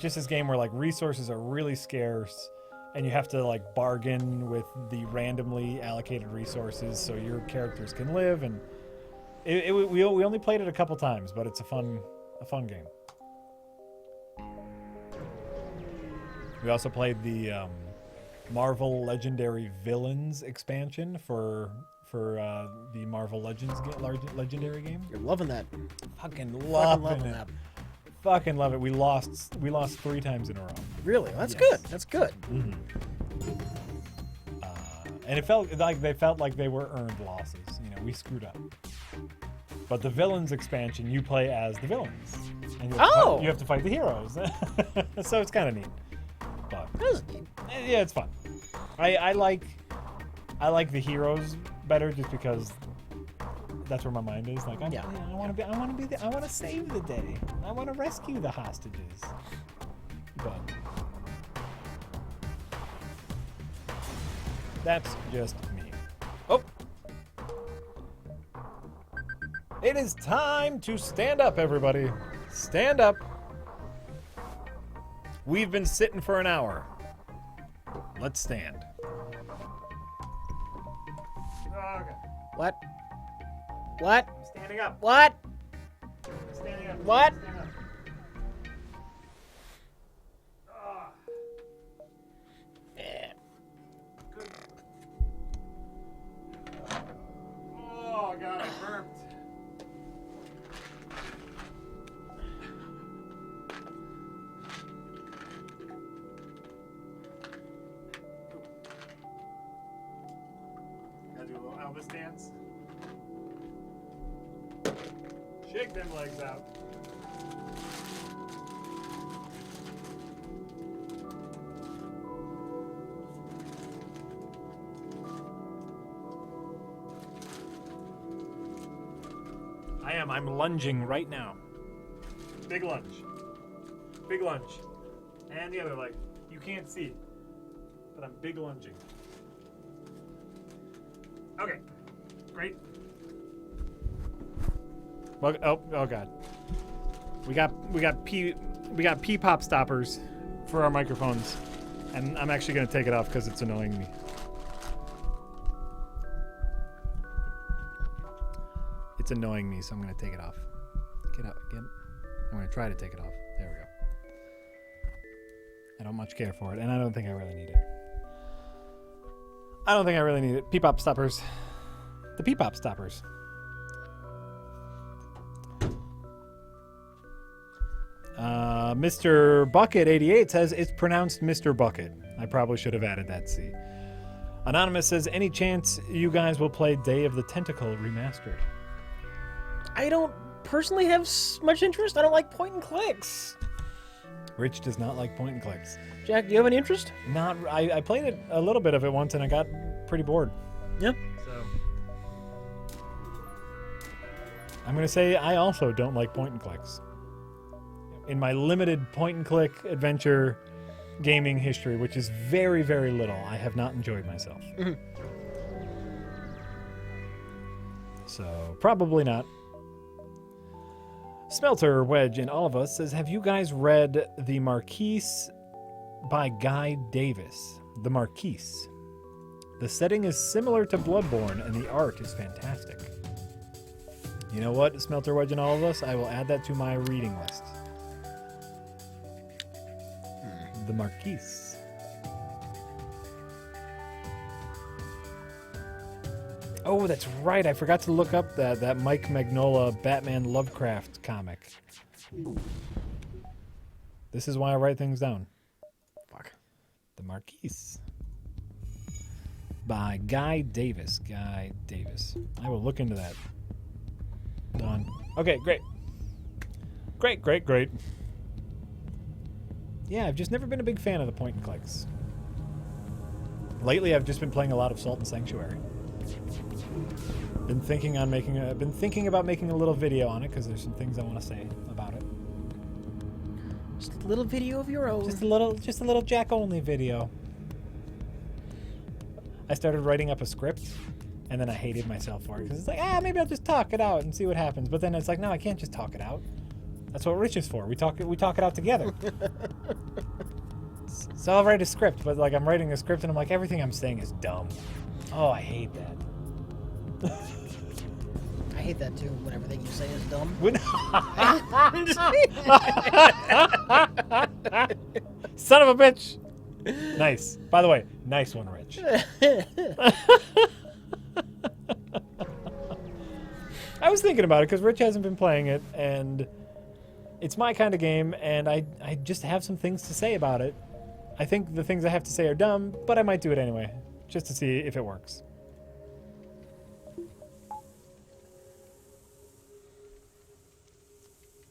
just this game where like resources are really scarce, and you have to like bargain with the randomly allocated resources so your characters can live. And we only played it a couple times, but it's a fun game. We also played the Marvel Legendary Villains expansion for the Marvel Legends Legendary game. You're loving that. Fucking loving it. that. Fucking love it. We lost 3 times in a row. Really? That's Yes. good. That's good. Mm-hmm. And it felt like they were earned losses. You know, we screwed up. But the Villains expansion, you play as the villains, and you have to fight the heroes. So it's kind of neat. But yeah, it's fun. I like the heroes better just because that's where my mind is. Like, I want to save the day. I want to rescue the hostages. But that's just me. Oh, it is time to stand up, everybody. Stand up. We've been sitting for an hour. Let's stand. Okay. What? What? Standing up. What? Standing up. What? Stand up. Ah. Yeah. Good. Oh, God, I burped. Gotta do a little Elvis dance. Shake them legs out. I'm lunging right now. Big lunge. Big lunge. And the other leg. You can't see, but I'm big lunging. Okay. Great. Well, oh God. We got P pop stoppers for our microphones, and I'm actually gonna take it off because it's annoying me. It's annoying me, so I'm gonna take it off. Get up, get. I'm gonna try to take it off. There we go. I don't much care for it, and I don't think I really need it. I don't think I really need it. P pop stoppers. The P pop stoppers. Mr. Bucket 88 says it's pronounced Mr. Bucket. I probably should have added that C. Anonymous says, any chance you guys will play Day of the Tentacle remastered? I don't personally have much interest. I don't like point and clicks. Rich does not like point and clicks. Jack, do you have any interest? Not. I played it a little bit of it once and I got pretty bored. Yeah. So I'm gonna say I also don't like point and clicks. In my limited point and click adventure gaming history, which is very, very little, I have not enjoyed myself. Mm-hmm. So probably not. Smelter Wedge and all of us says, have you guys read The Marquise by Guy Davis? The Marquise. The setting is similar to Bloodborne and the art is fantastic. You know what, Smelter Wedge and all of us? I will add that to my reading list. The Marquise. Oh, that's right. I forgot to look up that Mike Mignola Batman Lovecraft comic. This is why I write things down. Fuck. The Marquise. By Guy Davis. Guy Davis. I will look into that. Done. Okay, great. Great. Yeah, I've just never been a big fan of the point and clicks. Lately, I've just been playing a lot of Salt and Sanctuary. Been thinking about making a little video on it because there's some things I want to say about it. Just a little video of your own. Just a little Jack only video. I started writing up a script, and then I hated myself for it because it's like, maybe I'll just talk it out and see what happens. But then it's like, no, I can't just talk it out. That's what Rich is for. We talk it out together. So I'll write a script, but like I'm writing a script and I'm like, everything I'm saying is dumb. Oh, I hate that. I hate that too. When everything you say is dumb. Son of a bitch. Nice. By the way, nice one, Rich. I was thinking about it because Rich hasn't been playing it, and it's my kind of game, and I just have some things to say about it. I think the things I have to say are dumb, but I might do it anyway, just to see if it works.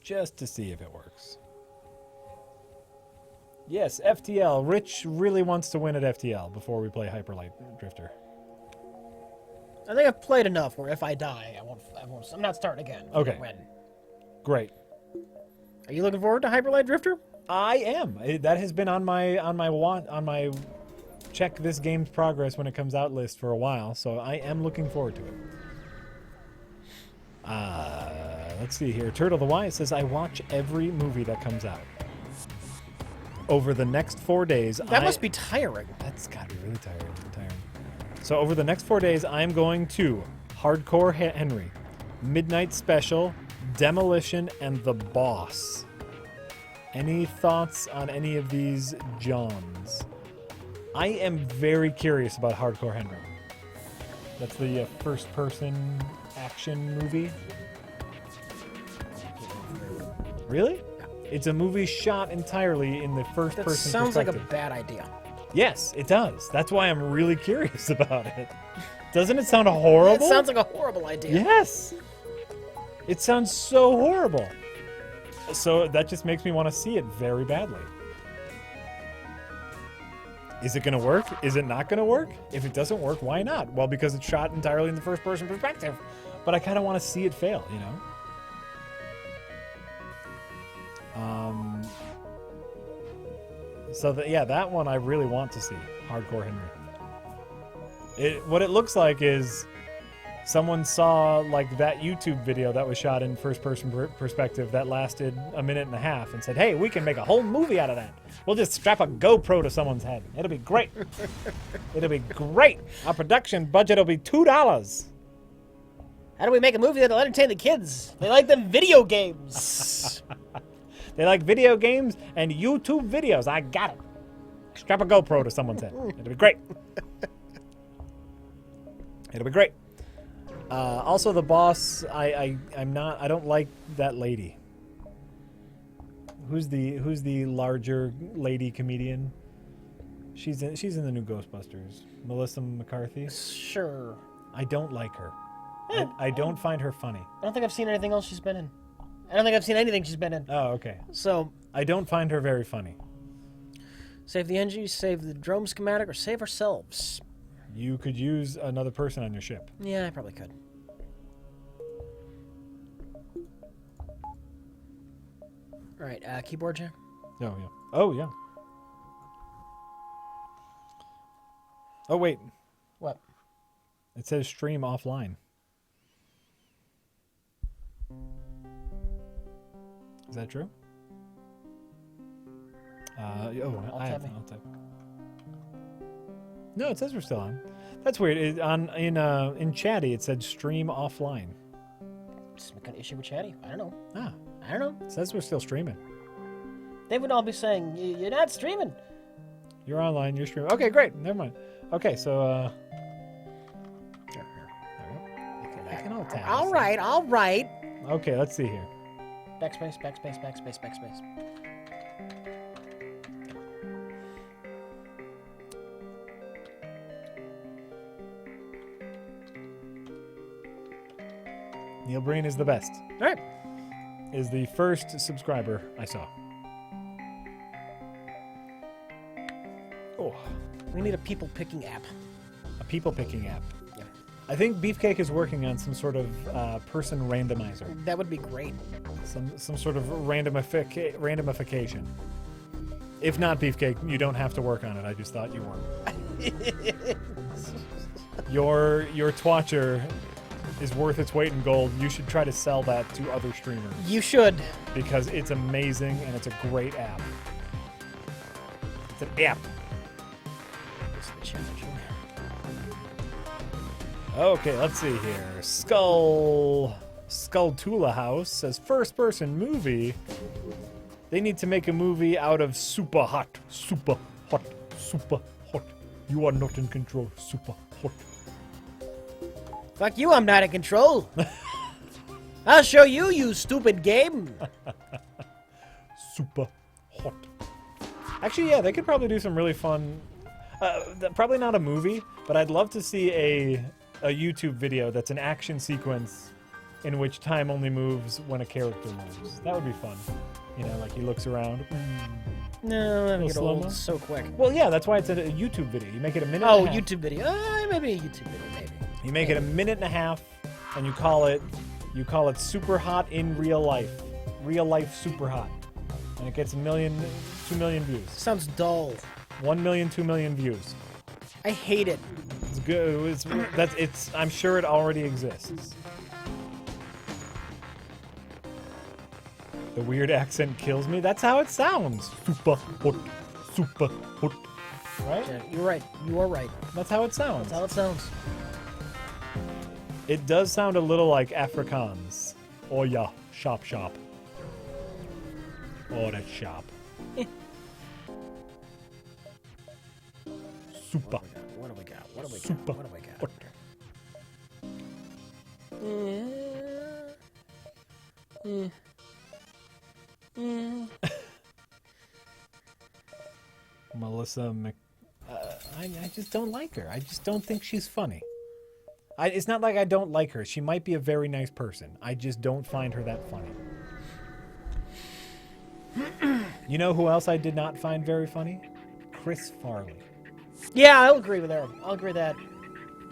Just to see if it works. Yes, FTL. Rich really wants to win at FTL before we play Hyperlight Drifter. I think I've played enough where if I die, I'm not starting again. Okay. When? Great. Are you looking forward to Hyperlight Drifter? I am. That has been on my check this game's progress when it comes out list for a while, so I am looking forward to it. Let's see here. Turtle the Y says, I watch every movie that comes out. Over the next 4 days... That must be tiring. That's got to be really tiring. So over the next 4 days, I'm going to Hardcore Henry, Midnight Special, Demolition, and The Boss. Any thoughts on any of these Johns? I am very curious about Hardcore Henry. That's the first-person action movie. Really? It's a movie shot entirely in the first-person perspective. That sounds like a bad idea. Yes, it does. That's why I'm really curious about it. Doesn't it sound horrible? It sounds like a horrible idea. Yes. It sounds so horrible. So that just makes me want to see it very badly. Is it going to work? Is it not going to work? If it doesn't work, why not? Well, because it's shot entirely in the first-person perspective. But I kind of want to see it fail, you know? So that one I really want to see. Hardcore Henry. What it looks like is someone saw like that YouTube video that was shot in first-person perspective that lasted a minute and a half and said, hey, we can make a whole movie out of that. We'll just strap a GoPro to someone's head. It'll be great. It'll be great. Our production budget will be $2. How do we make a movie that'll entertain the kids? They like them video games. They like video games and YouTube videos. I got it. Strap a GoPro to someone's head. It'll be great. It'll be great. Also, The Boss. I don't like that lady. Who's the larger lady comedian? She's in the new Ghostbusters. Melissa McCarthy. Sure. I don't like her. I don't find her funny. I don't think I've seen anything else she's been in. I don't think I've seen anything she's been in. Oh, okay. So I don't find her very funny. Save the engine, save the drone schematic, or save ourselves. You could use another person on your ship. Yeah, I probably could. All right, keyboard jam. Oh yeah. Oh yeah. Oh wait. What? It says stream offline. Is that true? I'll type. No, it says we're still on. That's weird. In Chatty, it said stream offline. Some kind of issue with Chatty. I don't know. I don't know. It says we're still streaming. They would all be saying, you're not streaming. You're online, you're streaming. Okay, great. Never mind. Okay, so, I can all tap. All right. Okay, let's see here. Backspace, backspace, backspace, backspace. Neil Breen is the best. All right. Is the first subscriber I saw. Oh. We need a people-picking app. A people-picking app. Yeah. I think Beefcake is working on some sort of person randomizer. That would be great. Some sort of randomification. If not Beefcake, you don't have to work on it. I just thought you were. Your twatcher is worth its weight in gold, you should try to sell that to other streamers You should. because it's amazing and it's a great app. It's an app. This is the challenge. Okay, let's see here. Skulltula House says first person movie. They need to make a movie out of super hot, super hot, super hot. You are not in control, super hot. Fuck you, I'm not in control. I'll show you, you stupid game. Super hot. Actually, yeah, they could probably do some really fun. Probably not a movie, but I'd love to see a YouTube video that's an action sequence in which time only moves when a character moves. That would be fun. You know, like he looks around. No, I'm Little get slow-mo? old so quick. Well, yeah, that's why it's a YouTube video. You make it a minute. Oh, and a half. YouTube video. Maybe a YouTube video, maybe. You make it a minute and a half, and you call it super hot in real life. Real life super hot. And it gets 1 million, 2 million views. Sounds dull. 1 million, 2 million views. I hate it. It's good. I'm sure it already exists. The weird accent kills me. That's how it sounds. Super hot. Super hot. Right? Yeah, you're right. You are right. That's how it sounds. That's how it sounds. It does sound a little like Afrikaans. Oh yeah, shop. Oh, that shop. Super. What do we got? What do we got? Super. What do we got? Melissa I just don't like her. I just don't think she's funny. It's not like I don't like her. She might be a very nice person. I just don't find her that funny. You know who else I did not find very funny? Chris Farley. Yeah, I'll agree with her. I'll agree with that.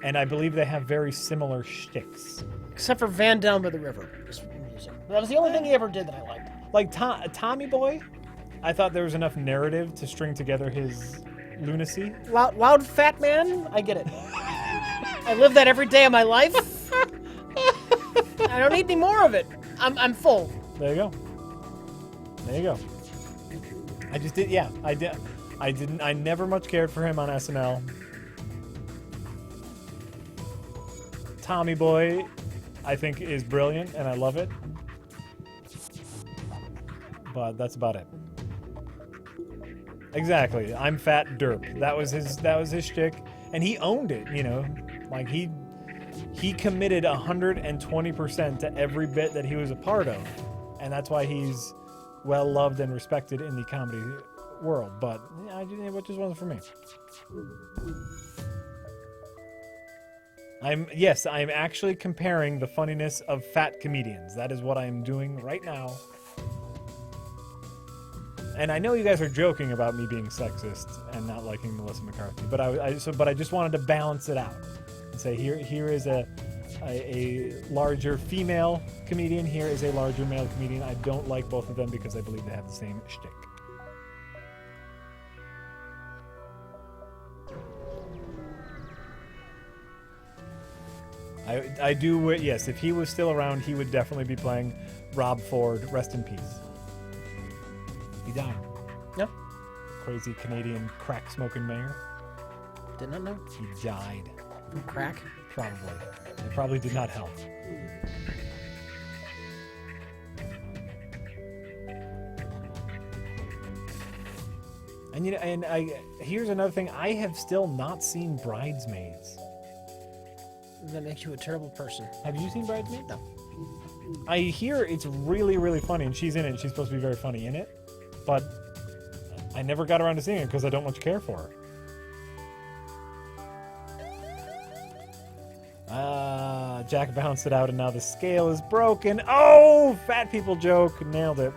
And I believe they have very similar shticks. Except for Van Down by the River. Just music. That was the only thing he ever did that I liked. Like Tommy Boy, I thought there was enough narrative to string together his lunacy. Loud fat man? I get it. I live that every day of my life. I don't need any more of it. I'm full. There you go. There you go. I just did, yeah. I never much cared for him on SNL. Tommy Boy, I think, is brilliant, and I love it. But that's about it. Exactly. I'm fat derp. That was his shtick, and he owned it. You know, like he committed 120% to every bit that he was a part of, and that's why he's well loved and respected in the comedy world. But it just wasn't for me. I'm actually comparing the funniness of fat comedians. That is what I'm doing right now. And I know you guys are joking about me being sexist and not liking Melissa McCarthy, but I just wanted to balance it out and say here is a larger female comedian, here is a larger male comedian. I don't like both of them because I believe they have the same shtick. I do, yes, if he was still around, he would definitely be playing Rob Ford. Rest in peace. He died. Yep. Crazy Canadian crack-smoking mayor. Did not know. He died. From crack? Probably. It probably did not help. And here's another thing. I have still not seen Bridesmaids. That makes you a terrible person. Have you seen Bridesmaids? No. I hear it's really, really funny, and she's in it, and she's supposed to be very funny in it. But I never got around to seeing it because I don't much care for her. Jack bounced it out, and now the scale is broken. Oh, fat people joke. Nailed it.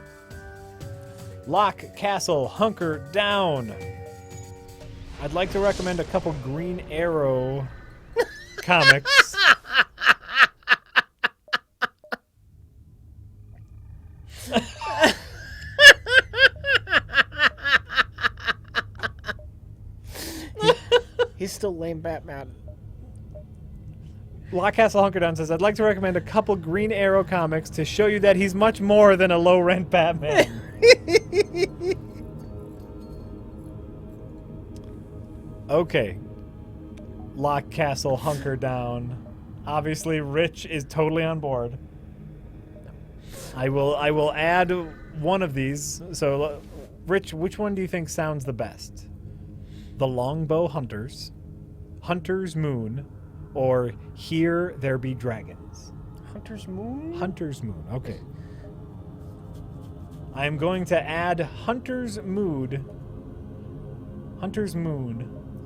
Lock, Castle, Hunker Down. I'd like to recommend a couple Green Arrow comics. He's still lame Batman. Lock Castle Hunkerdown says, I'd like to recommend a couple Green Arrow comics to show you that he's much more than a low-rent Batman. Okay. Lock Castle Hunkerdown. Obviously, Rich is totally on board. I will add one of these. So, Rich, which one do you think sounds the best? The Longbow Hunters, Hunter's Moon, or Here There Be Dragons? Hunter's Moon? Hunter's Moon, okay. I am going to add Hunter's Moon,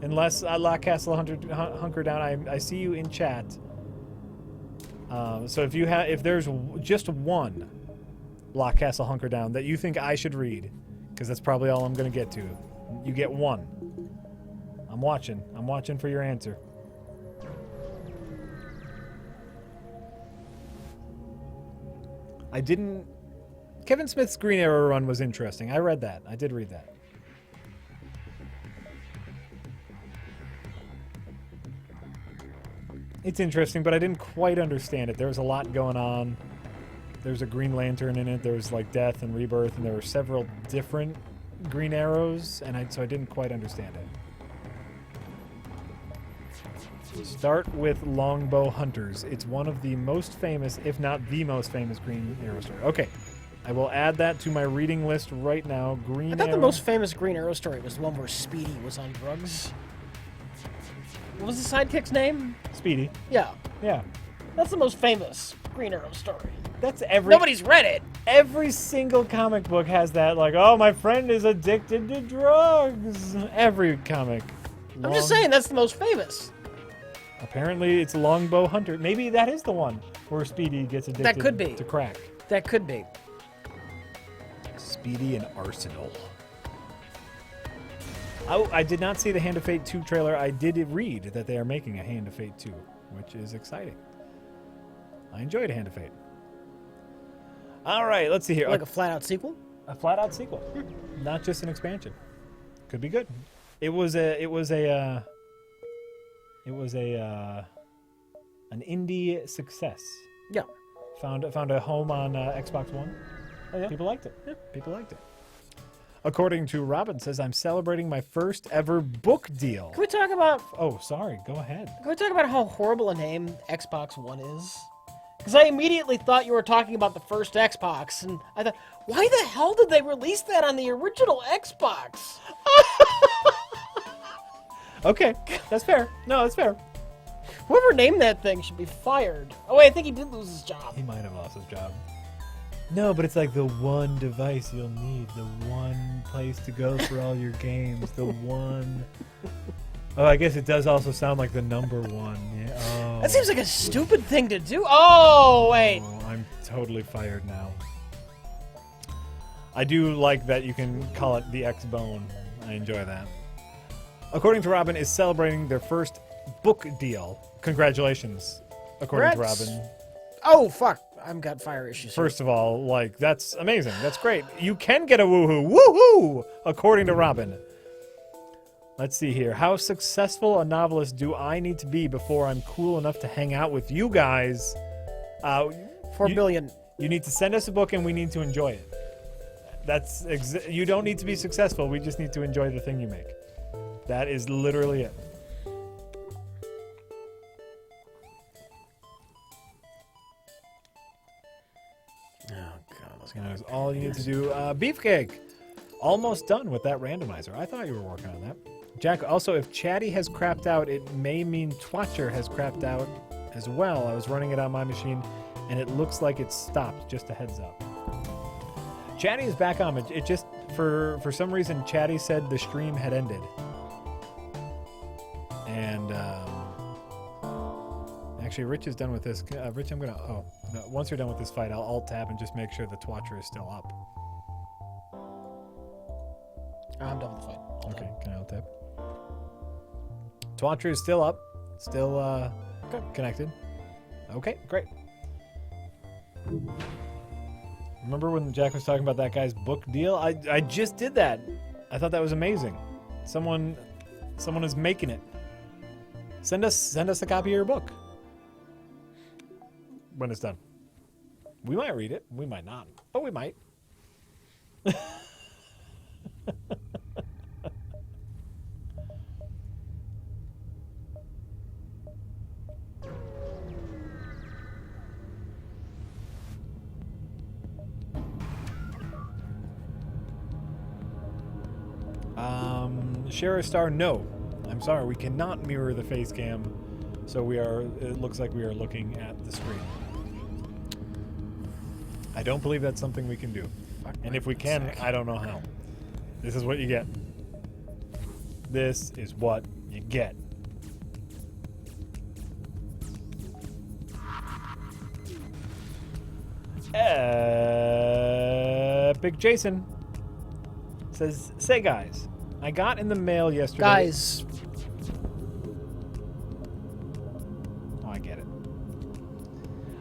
unless Lock Castle Hunkerdown, I see you in chat. So if there's just one Lock Castle Hunkerdown that you think I should read, because that's probably all I'm going to get to, you get one. I'm watching for your answer. Kevin Smith's Green Arrow run was interesting. I read that. I did read that. It's interesting, but I didn't quite understand it. There was a lot going on. There's a Green Lantern in it. There was like death and rebirth, and there were several different Green Arrows, and so I didn't quite understand it. Start with Longbow Hunters. It's one of the most famous, if not the most famous, Green Arrow story. Okay, I will add that to my reading list right now. I thought the most famous Green Arrow story was the one where Speedy was on drugs. What was the sidekick's name? Speedy. Yeah. Yeah. That's the most famous Green Arrow story. That's every... Nobody's read it. Every single comic book has that, like, oh, my friend is addicted to drugs. Every comic. I'm just saying, that's the most famous. Apparently, it's Longbow Hunter. Maybe that is the one where Speedy gets addicted That could be. to crack. That could be. Speedy and Arsenal. Oh, I did not see the Hand of Fate 2 trailer. I did read that they are making a Hand of Fate 2, which is exciting. I enjoyed Hand of Fate. All right, let's see here. Like a flat-out sequel? A flat-out sequel, not just an expansion. Could be good. It was an indie success. Yeah. Found a home on Xbox One. Oh, yeah? People liked it. Yeah. People liked it. According to Robin, says I'm celebrating my first ever book deal. Can we talk about... Oh, sorry. Go ahead. Can we talk about how horrible a name Xbox One is? Because I immediately thought you were talking about the first Xbox, and I thought, why the hell did they release that on the original Xbox? Okay, that's fair. No, that's fair. Whoever named that thing should be fired. Oh, wait, I think he did lose his job. He might have lost his job. No, but it's like the one device you'll need, the one place to go for all your games, the one... Oh, I guess it does also sound like the number one. Yeah. Oh. That seems like a stupid thing to do. Oh, wait. Oh, I'm totally fired now. I do like that you can call it the X-Bone. I enjoy that. According to Robin, is celebrating their first book deal. Congratulations, according to Robin. Oh, fuck. I've got fire issues. First of all, like, that's amazing. That's great. You can get a woohoo. Woohoo! According to Robin. Let's see here. How successful a novelist do I need to be before I'm cool enough to hang out with you guys? 4 billion. You need to send us a book and we need to enjoy it. That's you don't need to be successful. We just need to enjoy the thing you make. That is literally it. Oh, God. That is all you need to do. Beefcake. Almost done with that randomizer. I thought you were working on that. Jack, also, if Chatty has crapped out, it may mean Twatcher has crapped out as well. I was running it on my machine, and it looks like it stopped. Just a heads up. Chatty is back on. It just, for some reason, Chatty said the stream had ended. And, actually, Rich is done with this. Rich, I'm going to... Oh, no, once you're done with this fight, I'll alt-tab and just make sure the Twatcher is still up. I'm done with the fight. Okay, can I alt-tab? Twatcher is still up. Still connected. Okay, great. Remember when Jack was talking about that guy's book deal? I just did that. I thought that was amazing. Someone is making it. Send us a copy of your book. when it's done. We might read it. We might not. But we might. Share a star, no. I'm sorry, we cannot mirror the face cam. So it looks like we are looking at the screen. I don't believe that's something we can do. And if we can, Zack. I don't know how. This is what you get. This is what you get. Big Jason says, "Say guys, I got in the mail yesterday." Guys, Oh, I get it.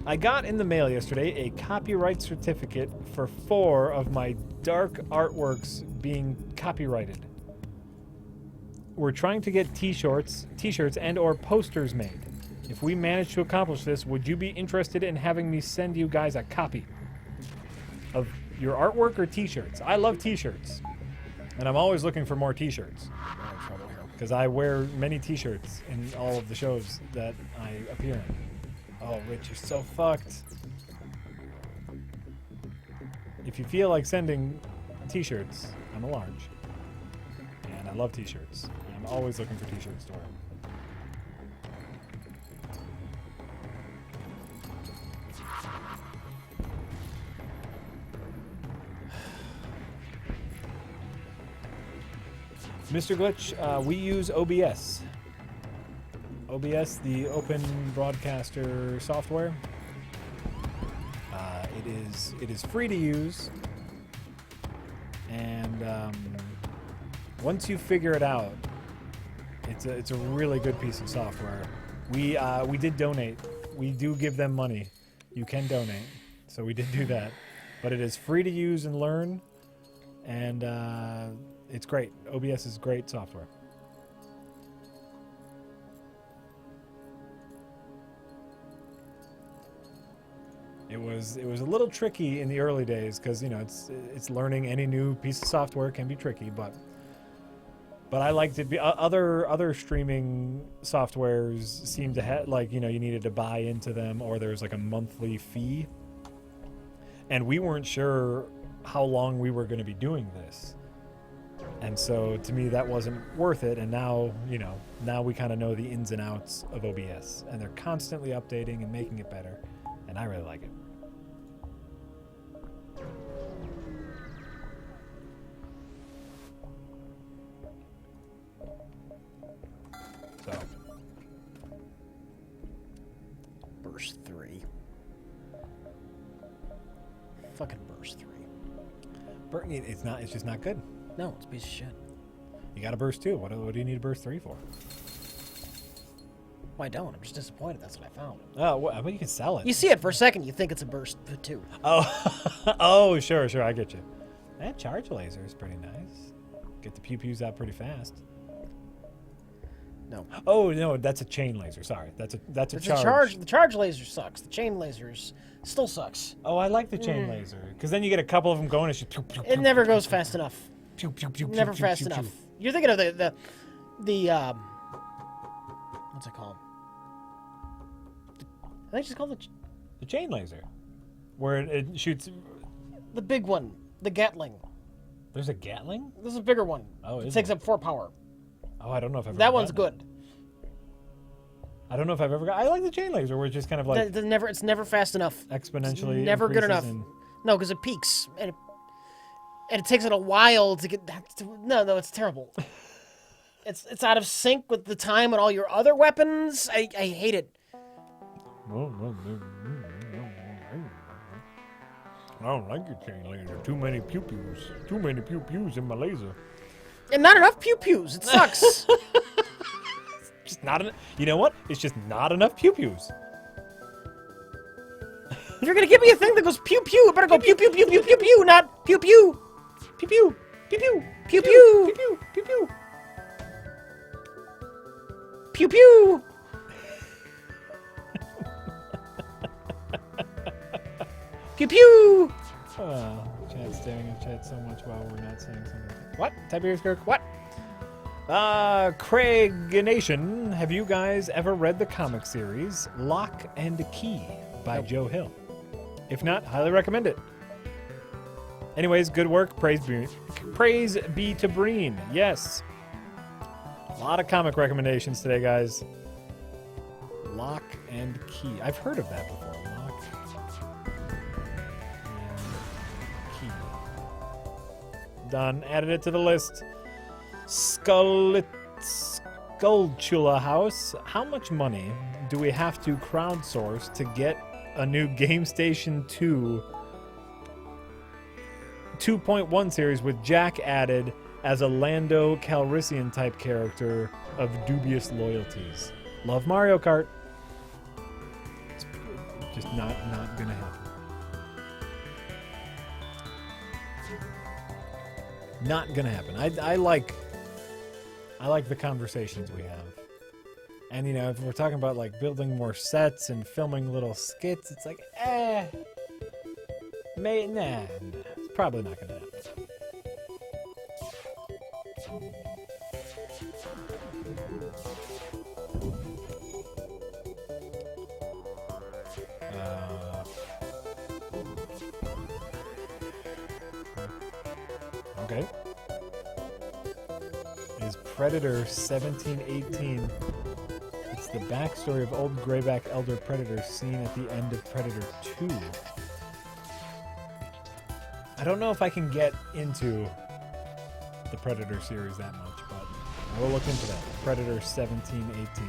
I got in the mail yesterday a copyright certificate for 4 of my dark artworks being copyrighted. We're trying to get t-shirts and or posters made. If we manage to accomplish this, would you be interested in having me send you guys a copy of your artwork or t-shirts? I love t-shirts. And I'm always looking for more t-shirts. Because I wear many t-shirts in all of the shows that I appear in. Oh, Rich, you're so fucked. If you feel like sending t-shirts, I'm a large. And I love t-shirts. I'm always looking for t-shirts to wear. Mr. Glitch, we use OBS. OBS, the Open Broadcaster software. It is free to use, and once you figure it out, it's a really good piece of software. We did donate. We do give them money. You can donate, so we did do that. But it is free to use and learn, and it's great. OBS is great software. It was a little tricky in the early days because it's learning any new piece of software can be tricky, but I liked it. Other streaming softwares seem to have you needed to buy into them, or there's like a monthly fee, and we weren't sure how long we were going to be doing this. And so to me that wasn't worth it, and now we kind of know the ins and outs of OBS, and they're constantly updating and making it better, and I really like it. So Burst 3. Fucking Burst 3. It's just not good. No, it's a piece of shit. You got a burst 2. What do you need a burst 3 for? Well, I don't. I'm just disappointed. That's what I found. Oh, well, I mean, you can sell it. You see it for a second, you think it's a Burst 2. Oh, sure, I get you. That charge laser is pretty nice. Get the pew-pews out pretty fast. No. Oh, no, that's a chain laser. Sorry. That's a charge. The charge laser sucks. The chain lasers still sucks. Oh, I like the chain laser. Because then you get a couple of them going. It's just pew, pew, It pew, never pew, goes pew, fast enough. pew, pew, pew, Never pew, fast pew, enough. pew. You're thinking of the what's it called? I think it's called The chain laser. Where it shoots... the big one, the Gatling. There's a Gatling? This is a bigger one. Oh, it takes up 4 power. Oh, I don't know if I've ever That one's gotten good. it. I don't know if I've ever got... I like the chain laser where it's just kind of like... It's never fast enough. exponentially It's never good enough. increases No, because it peaks and it takes it a while to get. No, it's terrible. It's out of sync with the time and all your other weapons. I hate it. I don't like your chain laser. Too many pew-pews. Too many pew-pews in my laser. And not enough pew-pews. It sucks. Just not enough. You know what? It's just not enough pew-pews. If you're gonna give me a thing that goes pew-pew, it better go pew-pew-pew-pew-pew-pew, not pew-pew. Pew-pew. Pew-pew. Pew-pew. Pew-pew. Pew-pew. Pew-pew. Pew pew! Chat's staring at chat so much while we're not saying something. What? Tiberius Kirk? What? Craig Nation, have you guys ever read the comic series Lock and Key by Joe Hill? If not, highly recommend it. Anyways, good work. Praise be to Breen. Yes. A lot of comic recommendations today, guys. Lock and Key. I've heard of that before. Lock and Key. Done. Added it to the list. Skulltula House. How much money do we have to crowdsource to get a new Game Station 2 2.1 series with Jack added as a Lando Calrissian type character of dubious loyalties? Love Mario Kart. It's just not gonna happen. Not gonna happen. I like the conversations we have. And you know, if we're talking about like building more sets and filming little skits, it's like, nah, it's probably not gonna happen. Okay. Is Predator 1718? It's the backstory of old grayback elder Predator seen at the end of Predator 2. I don't know if I can get into the Predator series that much, but I will look into that. Predator 1718.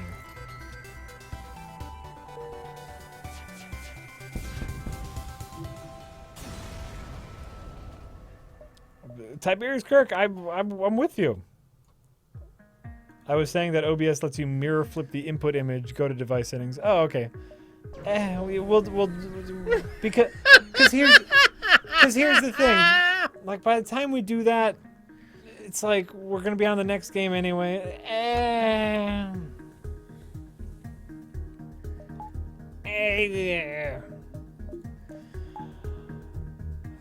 Tiberius Kirk, I'm with you. I was saying that OBS lets you mirror flip the input image, go to device settings. Oh, okay. We'll because here's the thing. Like by the time we do that, it's like we're gonna be on the next game anyway.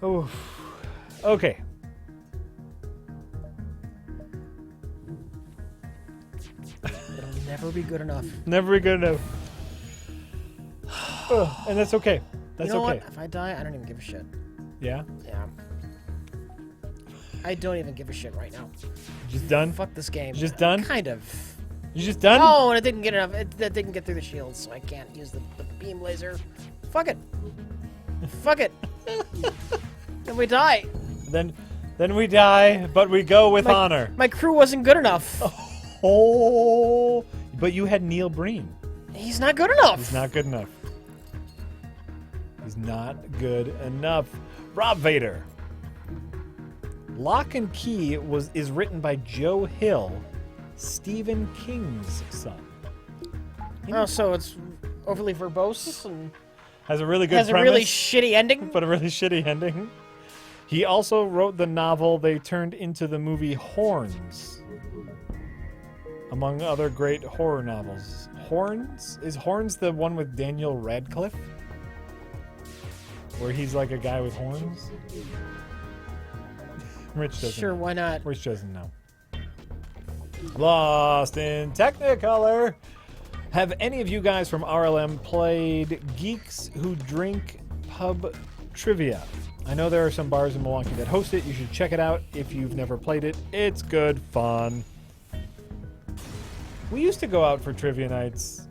Oh, okay. It'll never be good enough. Never be good enough. And that's okay. That's you know okay. what? If I die, I don't even give a shit. Yeah? Yeah. I don't even give a shit right now. Just done? Fuck this game. Just done? Kind of. You just done? Oh, and it didn't get enough. It didn't get through the shield, so I can't use the beam laser. Fuck it. Fuck it. Then we die. Then we die, but we go with honor. My crew wasn't good enough. Oh, but you had Neil Breen. He's not good enough. He's not good enough. He's not good enough. Rob Vader. Lock and Key is written by Joe Hill, Stephen King's son. Oh, so it's overly verbose and has a really good has premise, a really shitty ending. but a really shitty ending. He also wrote the novel they turned into the movie Horns, among other great horror novels. Horns? Is Horns the one with Daniel Radcliffe? Where he's like a guy with horns? Rich doesn't Sure, know. why not? Rich doesn't know. Lost in Technicolor. Have any of you guys from RLM played Geeks Who Drink Pub Trivia? I know there are some bars in Milwaukee that host it. You should check it out if you've never played it. It's good fun. We used to go out for trivia nights.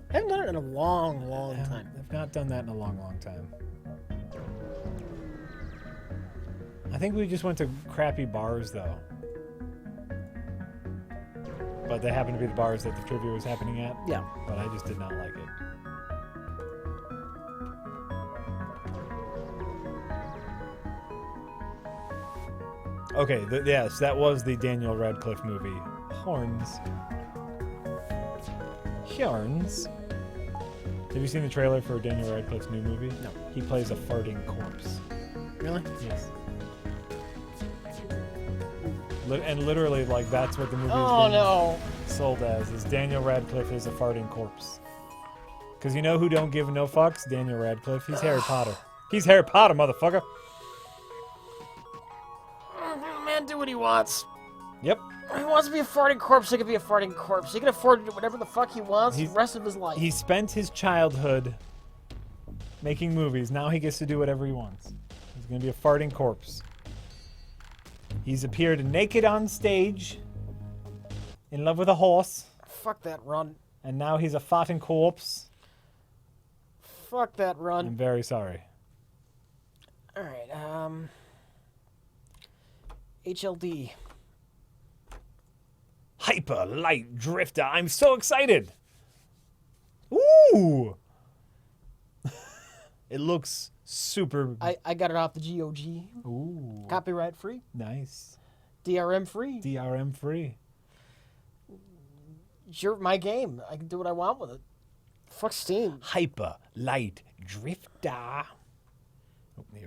I haven't done it in a long time. I've not done that in a long time. I think we just went to crappy bars, though. But they happened to be the bars that the trivia was happening at. Yeah. But I just did not like it. Okay, yes, that was the Daniel Radcliffe movie. Horns. Horns. Have you seen the trailer for Daniel Radcliffe's new movie? No. He plays a farting corpse. Really? Yes. And literally, like, that's what the movie is sold as, is Daniel Radcliffe is a farting corpse. Because you know who don't give no fucks? Daniel Radcliffe. He's Harry Potter. He's Harry Potter, motherfucker. Man, do what he wants. Yep. He wants to be a farting corpse, he can be a farting corpse. He can afford to do whatever the fuck he wants the rest of his life. He spent his childhood making movies. Now he gets to do whatever he wants. He's going to be a farting corpse. He's appeared naked on stage, in love with a horse. Fuck that run. And now he's a farting corpse. Fuck that run. I'm very sorry. Alright, HLD. Hyper Light Drifter. I'm so excited. Ooh. It looks super. I got it off the GOG. Ooh. Copyright free. Nice. DRM free. DRM free. It's my game. I can do what I want with it. Fuck Steam. Hyper Light Drifter. Oh, here we go.